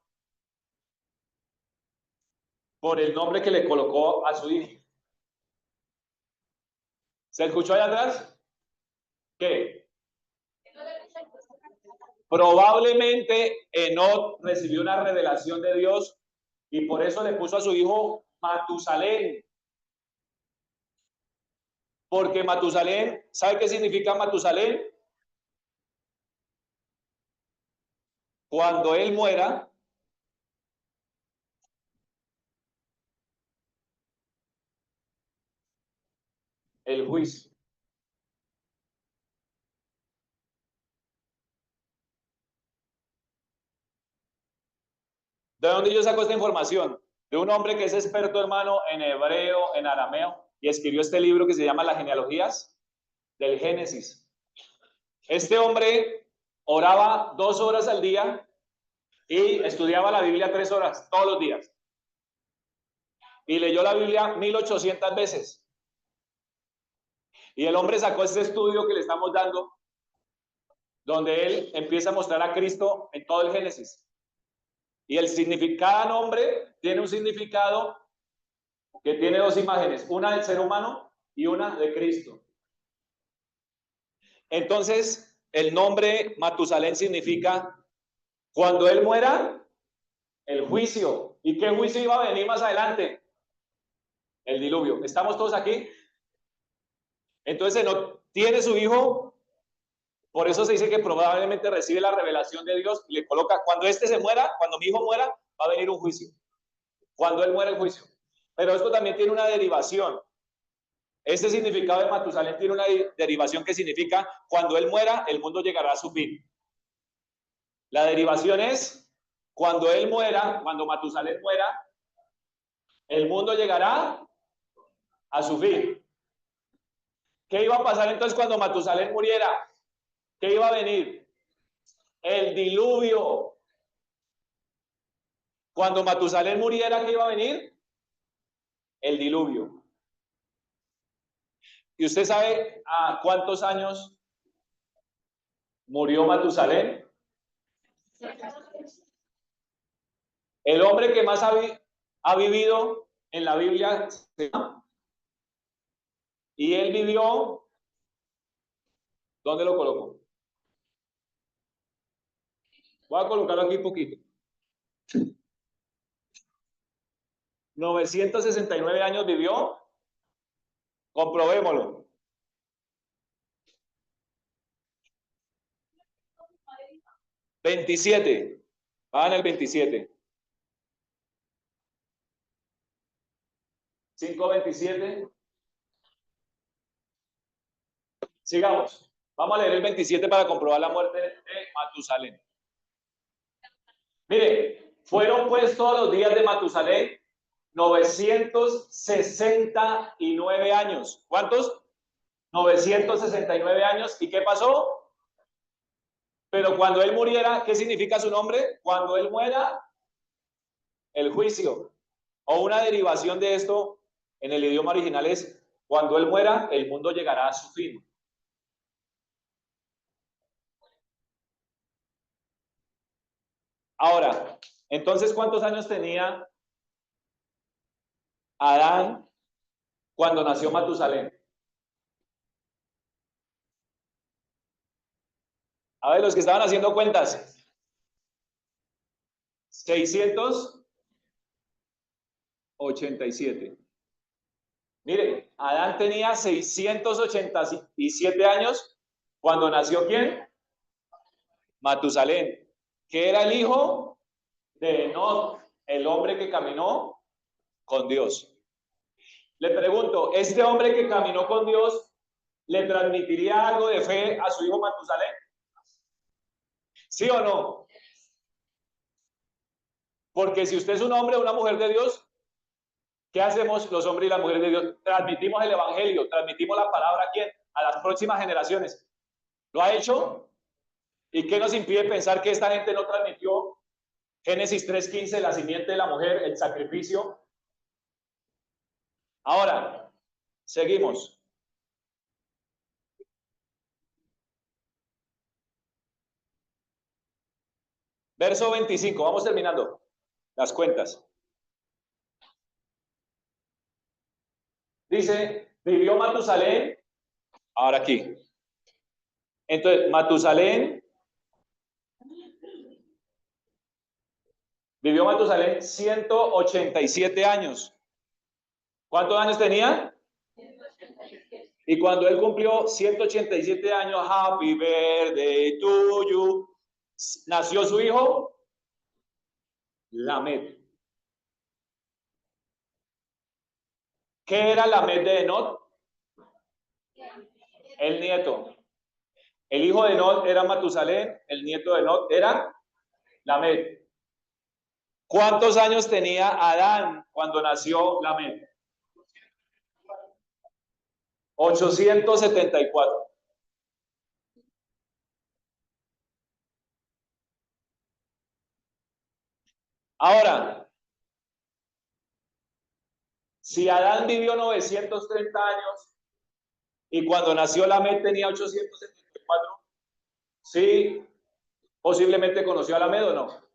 por el nombre que le colocó a su hijo. ¿Se escuchó allá atrás? ¿Qué? Probablemente Enoc recibió una revelación de Dios y por eso le puso a su hijo Matusalén. Porque Matusalén, ¿sabe qué significa Matusalén? Cuando él muera, el juicio. ¿De dónde yo saco esta información? De un hombre que es experto, hermano, en hebreo, en arameo, y escribió este libro que se llama Las genealogías del Génesis. Este hombre oraba 2 horas al día y estudiaba la Biblia 3 horas todos los días. Y leyó la Biblia 1800 veces. Y el hombre sacó este estudio que le estamos dando, donde él empieza a mostrar a Cristo en todo el Génesis. Y el significado, cada nombre tiene un significado que tiene 2 imágenes, una del ser humano y una de Cristo. Entonces, el nombre Matusalén significa cuando él muera, el juicio. ¿Y qué juicio iba a venir más adelante? El diluvio. ¿Estamos todos aquí? Entonces, no tiene su hijo. Por eso se dice que probablemente recibe la revelación de Dios y le coloca, cuando este se muera, cuando mi hijo muera, va a venir un juicio. Cuando él muera, el juicio. Pero esto también tiene una derivación. Este significado de Matusalén tiene una derivación que significa, cuando él muera, el mundo llegará a su fin. La derivación es, cuando él muera, cuando Matusalén muera, el mundo llegará a su fin. ¿Qué iba a pasar entonces cuando Matusalén muriera? ¿Qué iba a venir? El diluvio. Cuando Matusalén muriera, ¿qué iba a venir? El diluvio. ¿Y usted sabe a cuántos años murió Matusalén? El hombre que más ha vivido en la Biblia, y él vivió, ¿dónde lo coloco? Voy a colocarlo aquí un poquito. 969 años vivió, comprobémoslo. 27, en el 27. 5:27. Sigamos. Vamos a leer el 27 para comprobar la muerte de Matusalén. Mire, fueron pues todos los días de Matusalén 969 años. ¿Cuántos? 969 años. ¿Y qué pasó? Pero cuando él muriera, ¿qué significa su nombre? Cuando él muera, el juicio. O una derivación de esto en el idioma original es, cuando él muera, el mundo llegará a su fin. Ahora, Entonces, ¿cuántos años tenía Adán cuando nació Matusalén? A ver, los que estaban haciendo cuentas. 687. Mire, Adán tenía 687 años cuando nació ¿quién? Matusalén, que era el hijo de Enoc, el hombre que caminó con Dios. Le pregunto, ¿este hombre que caminó con Dios le transmitiría algo de fe a su hijo Matusalén? ¿Sí o no? Porque si usted es un hombre o una mujer de Dios, ¿qué hacemos los hombres y las mujeres de Dios? Transmitimos el evangelio, transmitimos la palabra ¿a quién? A las próximas generaciones. ¿Lo ha hecho? ¿Y qué nos impide pensar que esta gente no transmitió Génesis 3:15, la simiente de la mujer, el sacrificio? Ahora, seguimos. Verso 25, vamos terminando las cuentas. Dice, vivió Matusalén, ahora aquí. Entonces, Matusalén, vivió Matusalén 187 años. ¿Cuántos años tenía? Y cuando él cumplió 187 años, happy birthday to you, nació su hijo, Lamed. ¿Qué era Lamed de Enoc? El nieto. El hijo de Enoc era Matusalén, el nieto de Enoc era Lamed. ¿Cuántos años tenía Adán cuando nació Lamed? 874. Ahora, si Adán vivió 930 años y cuando nació Lamed tenía 874, sí, posiblemente conoció a Lamed o no.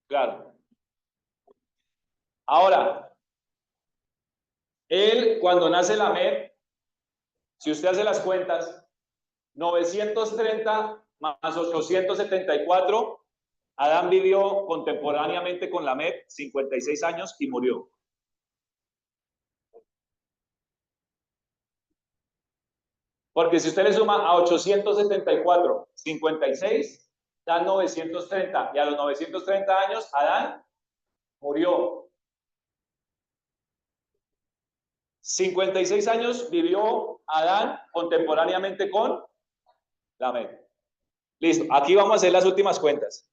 Claro. Ahora, él cuando nace Lamed, si usted hace las cuentas, 930 más 874, Adán vivió contemporáneamente con Lamed 56 años y murió. Porque si usted le suma a 874, 56, dan 930. Y a los 930 años, Adán murió. 56 años vivió Adán contemporáneamente con Lamed. Listo, aquí vamos a hacer las últimas cuentas.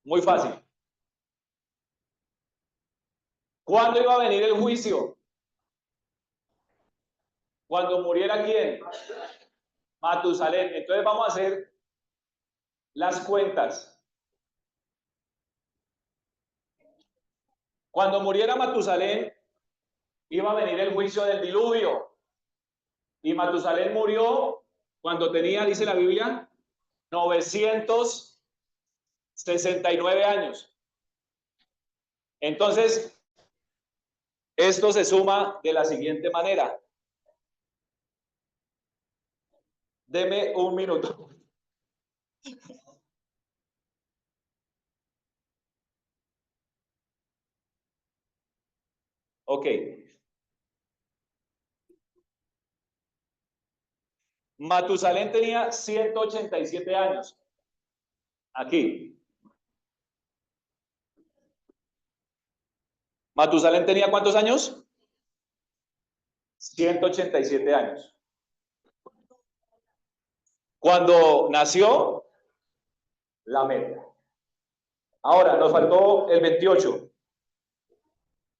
Muy fácil. ¿Cuándo iba a venir el juicio? Cuando muriera quién? Matusalén. Entonces vamos a hacer las cuentas. Cuando muriera Matusalén, iba a venir el juicio del diluvio. Y Matusalén murió cuando tenía, dice la Biblia, 969 años. Entonces, esto se suma de la siguiente manera. Deme un minuto. Ok. Matusalén tenía 187 años. Aquí. Matusalén tenía ¿cuántos años? 187 años. Cuando nació Lamed. Ahora, nos faltó el 28.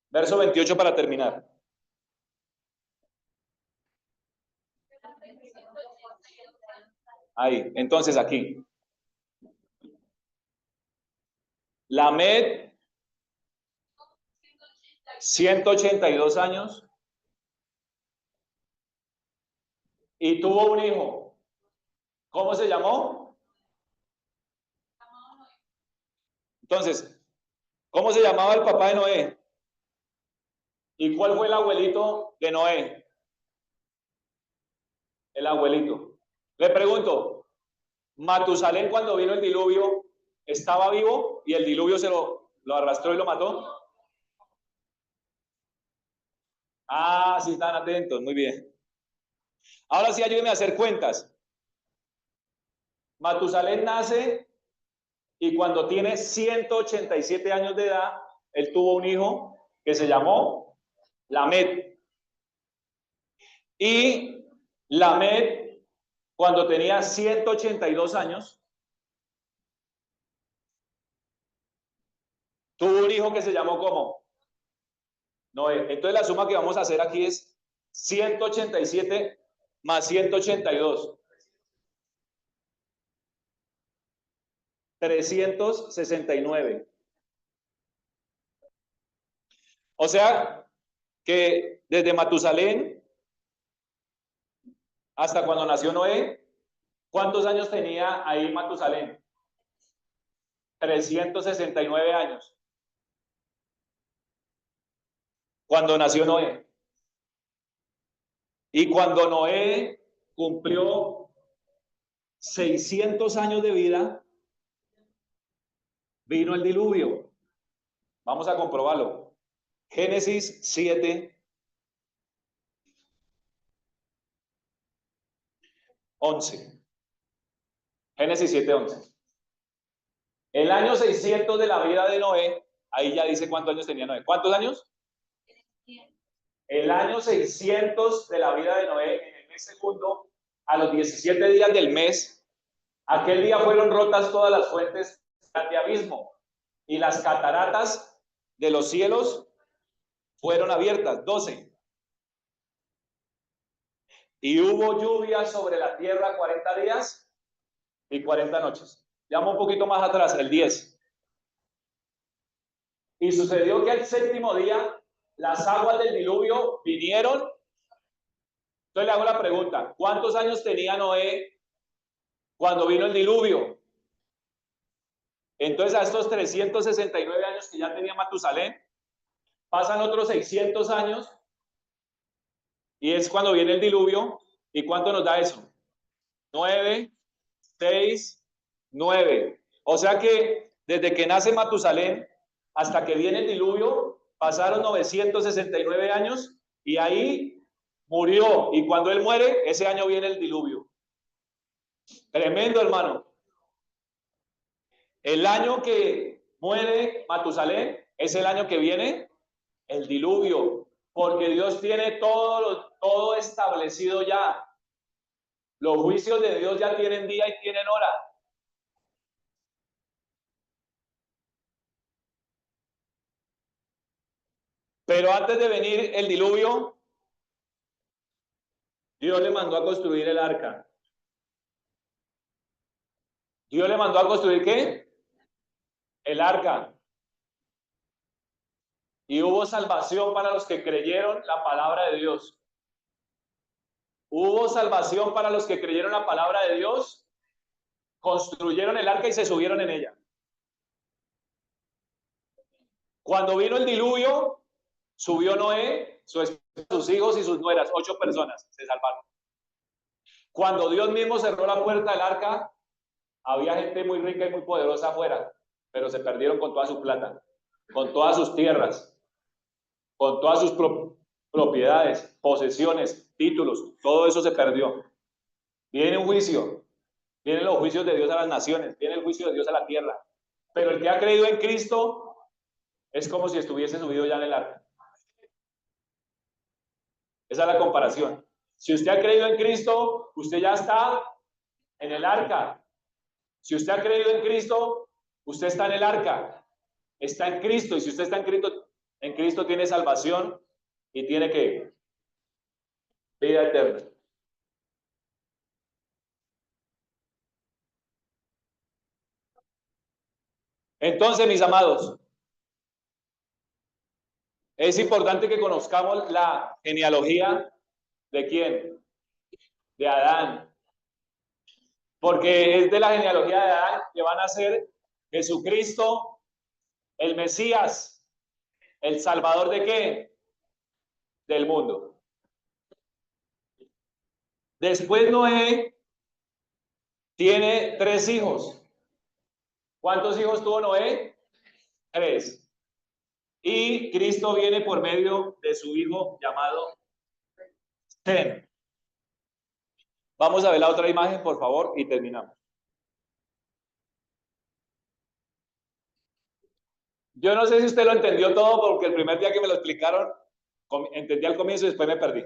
Verso 28 para terminar. Ahí, entonces aquí. Lamed, 182 años, y tuvo un hijo. ¿Cómo se llamó? Entonces, ¿cómo se llamaba el papá de Noé? ¿Y cuál fue el abuelito de Noé? El abuelito. Le pregunto, ¿Matusalén cuando vino el diluvio estaba vivo y el diluvio se lo arrastró y lo mató? Ah, sí, están atentos, muy bien. Ahora sí, ayúdenme a hacer cuentas. Matusalén nace y cuando tiene 187 años de edad, él tuvo un hijo que se llamó Lamed. Y Lamed, cuando tenía 182 años, tuvo un hijo que se llamó ¿cómo? Noé. Entonces la suma que vamos a hacer aquí es 187 más 182. 369. O sea que desde Matusalén hasta cuando nació Noé, ¿cuántos años tenía ahí Matusalén? 369 años. Cuando nació Noé. Y cuando Noé cumplió 600 años de vida, vino el diluvio. Vamos a comprobarlo. Génesis 7, 11. Génesis 7, 11. El año 600 de la vida de Noé, ahí ya dice cuántos años tenía Noé. ¿Cuántos años? El año 600 de la vida de Noé, en el mes segundo, a los 17 días del mes, aquel día fueron rotas todas las fuentes de abismo y las cataratas de los cielos fueron abiertas. 12. Y hubo lluvia sobre la tierra 40 días y 40 noches. Llamo un poquito más atrás, el 10. Y sucedió que el séptimo día las aguas del diluvio vinieron. Entonces le hago la pregunta, ¿cuántos años tenía Noé cuando vino el diluvio? Entonces a estos 369 años que ya tenía Matusalén, pasan otros 600 años y es cuando viene el diluvio. ¿Y cuánto nos da eso? 9, 6, 9. O sea que desde que nace Matusalén hasta que viene el diluvio, pasaron 969 años y ahí murió. Y cuando él muere, ese año viene el diluvio. Tremendo, hermano. El año que muere Matusalén es el año que viene el diluvio, porque Dios tiene todo establecido ya. Los juicios de Dios ya tienen día y tienen hora. Pero antes de venir el diluvio, Dios le mandó a construir el arca. Dios le mandó a construir ¿qué? El arca. Y hubo salvación para los que creyeron la palabra de Dios. Hubo salvación para los que creyeron la palabra de Dios, construyeron el arca y se subieron en ella. Cuando vino el diluvio, subió Noé, sus hijos y sus nueras, 8 personas se salvaron. Cuando Dios mismo cerró la puerta del arca, había gente muy rica y muy poderosa afuera, pero se perdieron con toda su plata, con todas sus tierras, con todas sus propiedades, posesiones, títulos, todo eso se perdió. Viene un juicio, vienen los juicios de Dios a las naciones, viene el juicio de Dios a la tierra, pero el que ha creído en Cristo es como si estuviese subido ya en el arca. Esa es la comparación. Si usted ha creído en Cristo, usted ya está en el arca. Si usted ha creído en Cristo, usted está en el arca. Está en Cristo. Y si usted está en Cristo tiene salvación y tiene que vida eterna. Entonces, mis amados, es importante que conozcamos la genealogía de quién, de Adán, porque es de la genealogía de Adán que van a ser Jesucristo El Mesías, el Salvador ¿de qué? Del mundo. Después Noé tiene 3 hijos. ¿Cuántos hijos tuvo Noé? 3. Y Cristo viene por medio de su hijo llamado Sem. Vamos a ver la otra imagen, por favor, y terminamos. Yo no sé si usted lo entendió todo, porque el primer día que me lo explicaron, entendí al comienzo y después me perdí.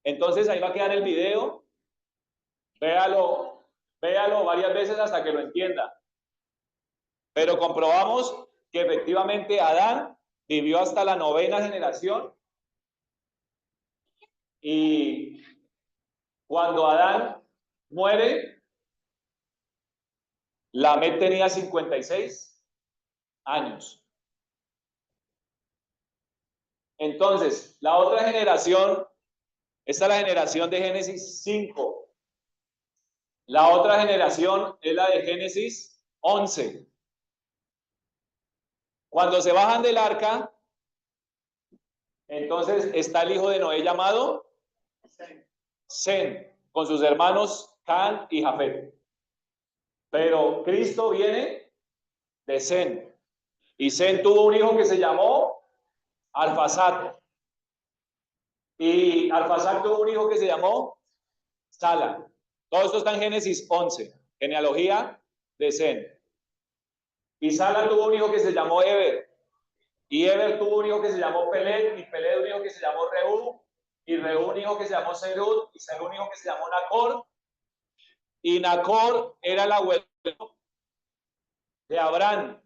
Entonces ahí va a quedar el video. Véalo varias veces hasta que lo entienda. Pero comprobamos que efectivamente Adán vivió hasta la 9ª generación, y cuando Adán muere, Lamec tenía 56 años. Entonces, la otra generación, esta es la generación de Génesis 5. La otra generación es la de Génesis 11. Cuando se bajan del arca, entonces está el hijo de Noé llamado Sem, con sus hermanos Can y Jafet. Pero Cristo viene de Sem. Y Sem tuvo un hijo que se llamó Arfaxad. Y Arfaxad tuvo un hijo que se llamó Sala. Todo esto está en Génesis 11, genealogía de Sem. Y Sala tuvo un hijo que se llamó Eber. Y Eber tuvo un hijo que se llamó Peleg. Y Peleg un hijo que se llamó Reú. Y Reú un hijo que se llamó Serug. Y Serug un hijo que se llamó Nacor. Y Nacor era el abuelo de Abraham.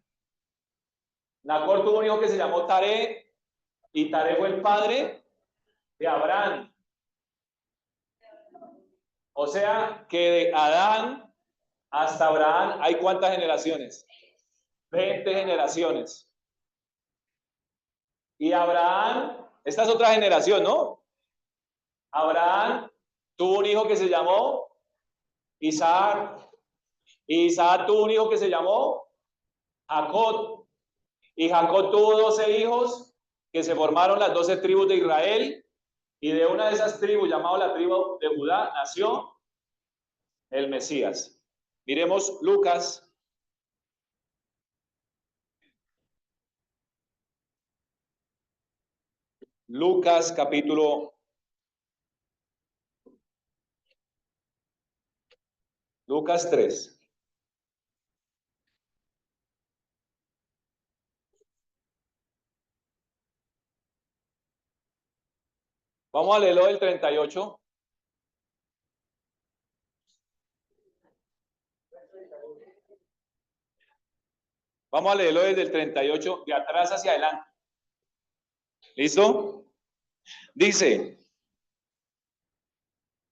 Nacor tuvo un hijo que se llamó Taré. Y Taré fue el padre de Abraham. O sea que de Adán hasta Abraham hay ¿cuántas generaciones? 20 generaciones. Y Abraham, esta es otra generación, ¿no? Abraham tuvo un hijo que se llamó Isaac. Y Isaac tuvo un hijo que se llamó Jacob. Y Jacob tuvo 12 hijos que se formaron las 12 tribus de Israel. Y de una de esas tribus, llamada la tribu de Judá, nació el Mesías. Miremos Lucas. Lucas capítulo. Lucas 3. Vamos a leerlo del 38. Vamos a leerlo desde el 38, de atrás hacia adelante. ¿Listo? Dice,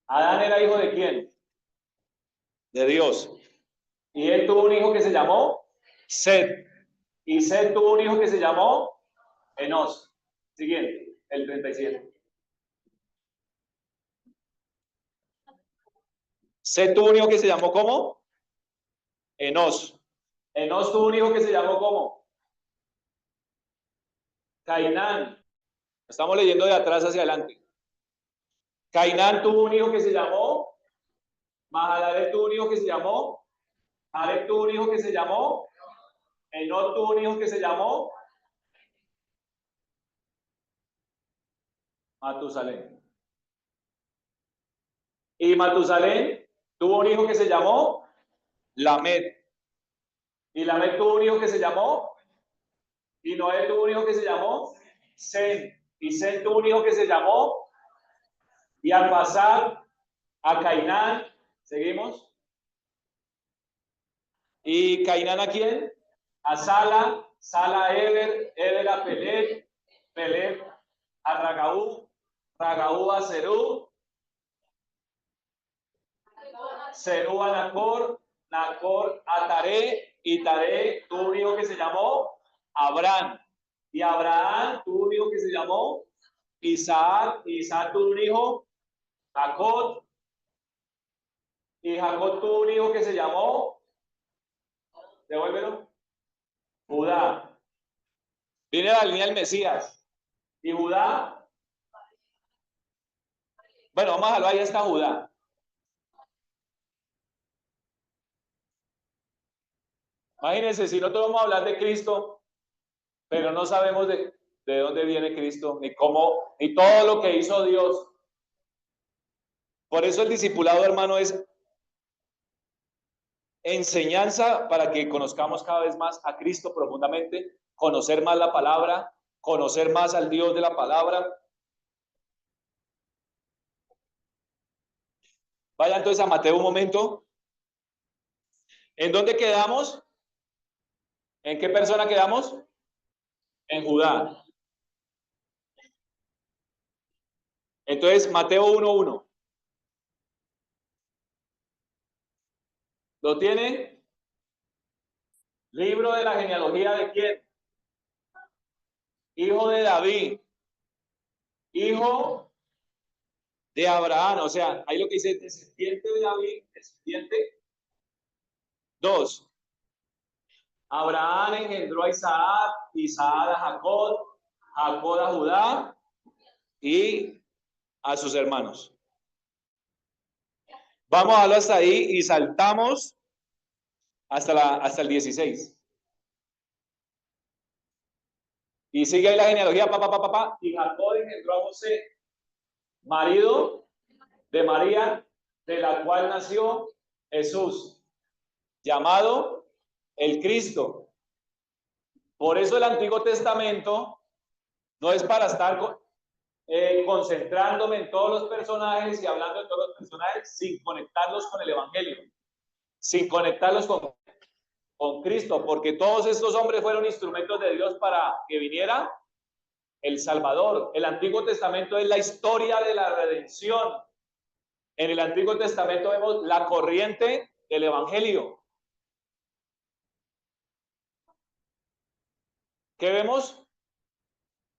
Adán era hijo de ¿quién? De Dios. Y él tuvo un hijo que se llamó Set. Y Set tuvo un hijo que se llamó Enos. Siguiente, el 37. Set tuvo un hijo que se llamó ¿cómo? Enos. Enos tuvo un hijo que se llamó ¿cómo? Cainán. Estamos leyendo de atrás hacia adelante. Cainán tuvo un hijo que se llamó Mahalalel, tuvo un hijo que se llamó Jared, tuvo un hijo que se llamó Enoc, tuvo un hijo que se llamó Matusalén. Y Matusalén tuvo un hijo que se llamó Lamed. Y Lamed tuvo un hijo que se llamó, y Noé tuvo un hijo que se llamó Sem. Y Sem tuvo un hijo que se llamó, y al pasar a Cainán, seguimos. ¿Y Cainán a quién? A Sala, Sala a Eber, Eber a Peleg, Peleg a Ragaú, Ragaú a Serú, Serú a Nacor, Nacor a Taré, y Taré tuvo un hijo que se llamó Abraham. Y Abraham tuvo un hijo que se llamó Isaac, y Isaac tuvo un hijo, Jacob, y Jacob tuvo un hijo que se llamó, devuélvelo, Judá. Viene la línea del Mesías. Y Judá, bueno, vamos a dejarlo, ahí está Judá. Imagínense, si nosotros vamos a hablar de Cristo, pero no sabemos de dónde viene Cristo, ni cómo, ni todo lo que hizo Dios. Por eso el discipulado, hermano, es enseñanza para que conozcamos cada vez más a Cristo profundamente, conocer más la palabra, conocer más al Dios de la palabra. Vaya entonces a Mateo un momento. ¿En dónde quedamos? ¿En qué persona quedamos? En Judá. Entonces, Mateo 1:1. ¿Lo tiene? Libro de la genealogía de quién? Hijo de David. Hijo de Abraham. O sea, ahí lo que dice descendiente de David, descendiente. 2. Abraham engendró a Isaac, Isaac a Jacob, Jacob a Judá y a sus hermanos. Vamos a darlo hasta ahí y saltamos hasta el 16. Y sigue ahí la genealogía, papá. Y Jacob engendró a José, marido de María, de la cual nació Jesús, llamado el Cristo. Por eso el Antiguo Testamento no es para estar concentrándome en todos los personajes y hablando de todos los personajes sin conectarlos con el Evangelio, sin conectarlos con Cristo, porque todos estos hombres fueron instrumentos de Dios para que viniera el Salvador. El Antiguo Testamento es la historia de la redención. En el Antiguo Testamento vemos la corriente del Evangelio. ¿Qué vemos?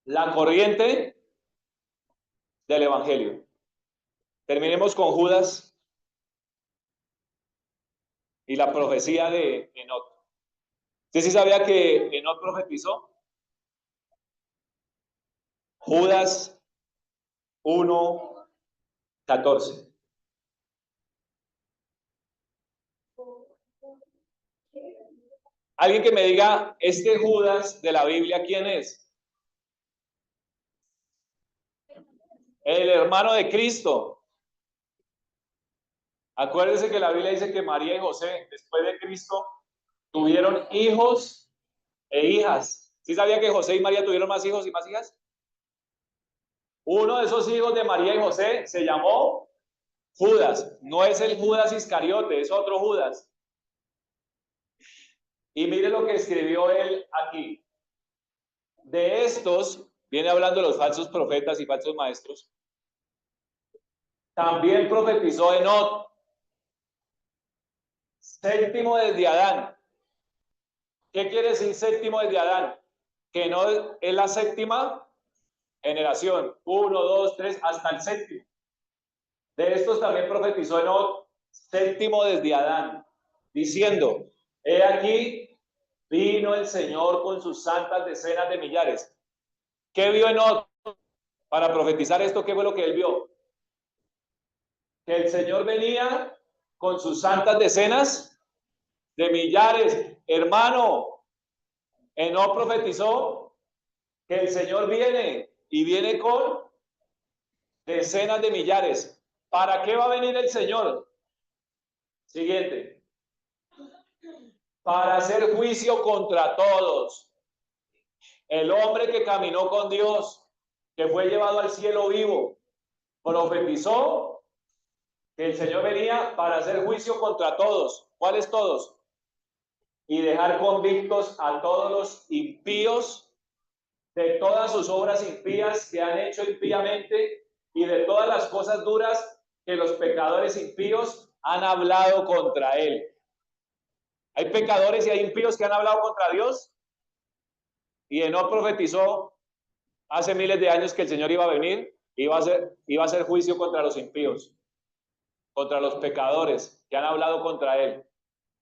La corriente del Evangelio. Terminemos con Judas y la profecía de Enoc. ¿Usted sí sabía que Enoc profetizó? Judas 1:14. Alguien que me diga, este Judas de la Biblia, ¿quién es? El hermano de Cristo. Acuérdense que la Biblia dice que María y José, después de Cristo, tuvieron hijos e hijas. ¿Sí sabía que José y María tuvieron más hijos y más hijas? Uno de esos hijos de María y José se llamó Judas. No es el Judas Iscariote, es otro Judas. Y mire lo que escribió él aquí. De estos, viene hablando de los falsos profetas y falsos maestros, también profetizó Enoc, séptimo desde Adán. ¿Qué quiere decir séptimo desde Adán? Que no es la séptima generación, 1, 2, 3, hasta el séptimo. De estos también profetizó Enoc, séptimo desde Adán, diciendo, he aquí, vino el Señor con sus santas decenas de millares. ¿Qué vio Enoc para profetizar esto? ¿Qué fue lo que él vio? Que el Señor venía con sus santas decenas de millares. Hermano, Enoc profetizó que el Señor viene y viene con decenas de millares. ¿Para qué va a venir el Señor? Siguiente. Para hacer juicio contra todos. El hombre que caminó con Dios, que fue llevado al cielo vivo, profetizó que el Señor venía para hacer juicio contra todos. ¿Cuáles todos? Y dejar convictos a todos los impíos de todas sus obras impías que han hecho impíamente y de todas las cosas duras que los pecadores impíos han hablado contra él. Hay pecadores y hay impíos que han hablado contra Dios. Y Enoc profetizó hace miles de años que el Señor iba a venir, iba a hacer juicio contra los impíos, contra los pecadores que han hablado contra él.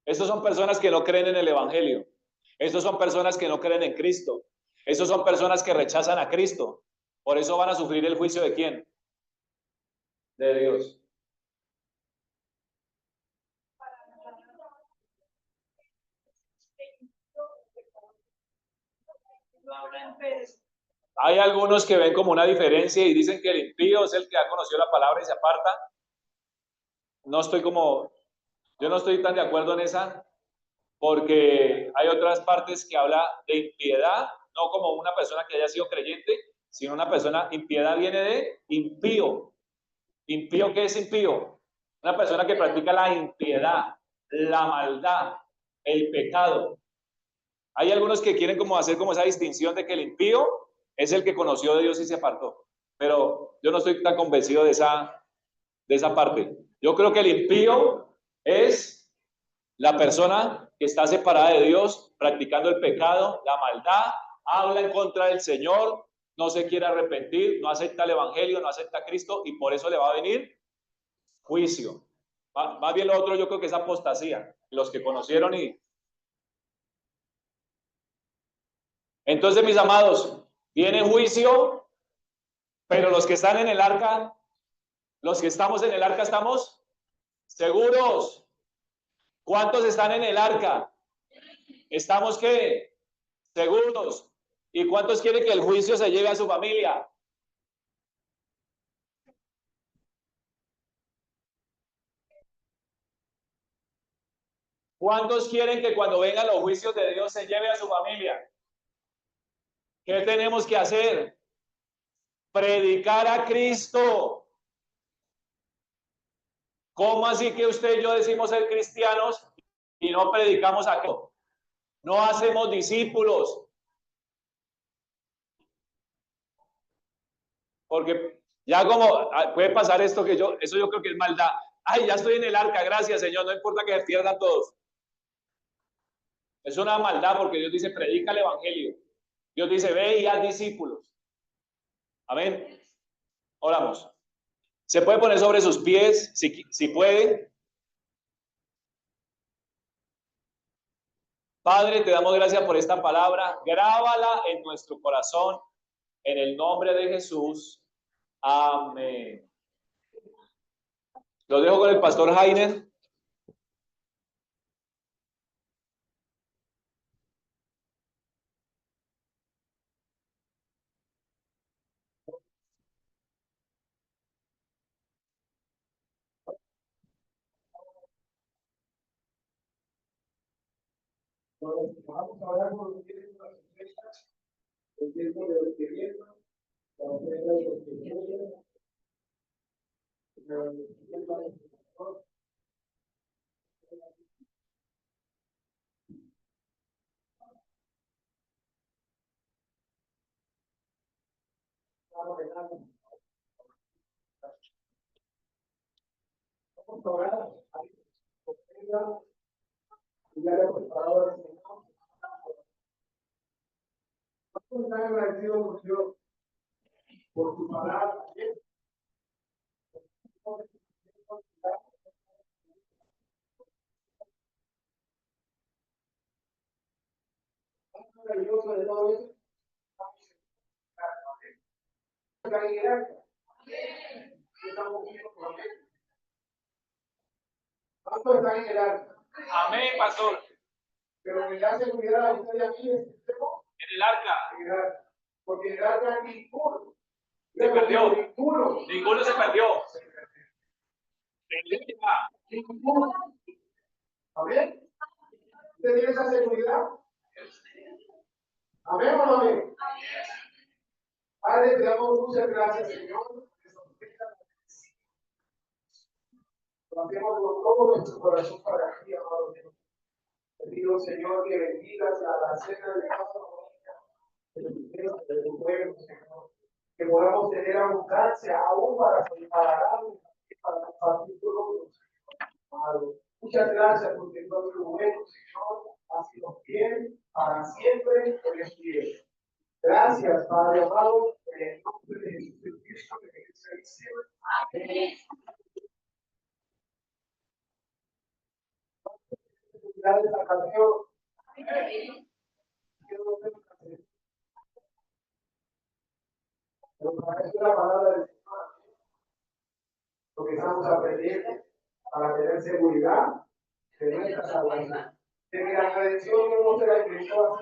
Estos son personas que no creen en el Evangelio. Estos son personas que no creen en Cristo. Estos son personas que rechazan a Cristo. Por eso van a sufrir el juicio de ¿quién? De Dios. Hay algunos que ven como una diferencia y dicen que el impío es el que ha conocido la palabra y se aparta. Yo no estoy tan de acuerdo en esa, porque hay otras partes que habla de impiedad, no como una persona que haya sido creyente, sino una persona, impiedad viene de impío. ¿Impío qué es impío? Una persona que practica la impiedad, la maldad, el pecado. Hay algunos que quieren como hacer como esa distinción de que el impío es el que conoció de Dios y se apartó, pero yo no estoy tan convencido de esa parte. Yo creo que el impío es la persona que está separada de Dios, practicando el pecado, la maldad, habla en contra del Señor, no se quiere arrepentir, no acepta el Evangelio, no acepta a Cristo y por eso le va a venir juicio. Más bien lo otro yo creo que es apostasía. Los que conocieron y... Entonces, mis amados, viene juicio, pero los que están en el arca, los que estamos en el arca, estamos seguros. ¿Cuántos están en el arca? ¿Estamos qué? Seguros. ¿Y cuántos quieren que el juicio se lleve a su familia? ¿Cuántos quieren que cuando vengan los juicios de Dios se lleve a su familia? ¿Qué tenemos que hacer? Predicar a Cristo. ¿Cómo así que usted y yo decimos ser cristianos y no predicamos a Cristo? No hacemos discípulos. Porque ya como puede pasar esto que eso yo creo que es maldad. Ay, ya estoy en el arca, gracias Señor, no importa que se pierdan todos. Es una maldad porque Dios dice, predica el evangelio. Dios dice, ve y haz discípulos. Amén. Oramos. Se puede poner sobre sus pies, si puede. Padre, te damos gracias por esta palabra. Grábala en nuestro corazón, en el nombre de Jesús. Amén. Lo dejo con el pastor Jainer. Vamos a hablar con los que tienen las empresas, el tiempo de los que vienen, la ofrenda de los que vienen, vamos a orar, ya le he preparado al Señor. Vamos a estar agradecidos con Dios por tu palabra. Maravilloso de todo eso. ¿Cuántos están en el arca? Amén, pastor. Pero me da seguridad a usted y a mí en el arca. En el arca. Porque en el arca ninguno se perdió. Ninguno se perdió. Ninguno. ¿Amén? ¿Usted tiene esa seguridad? ¿Amén o no amén? Padre, te damos muchas gracias, Señor. Lo hacemos con todo nuestro corazón para ti, amado Dios. Te pido, Señor, que bendigas a la cena de cada de tu pueblo, Señor. Que podamos tener abundancia aún para compartir todo, Señor. Muchas gracias porque tú has sido bueno, Señor. Has sido fiel para siempre, eres fiel. Gracias, Padre amado, en el nombre de Jesucristo, que se dice. Amén. La canción. Pero para eso es la palabra del Señor. Lo que estamos aprendiendo para tener seguridad de nuestra salvación. De que la redención no será el Cristo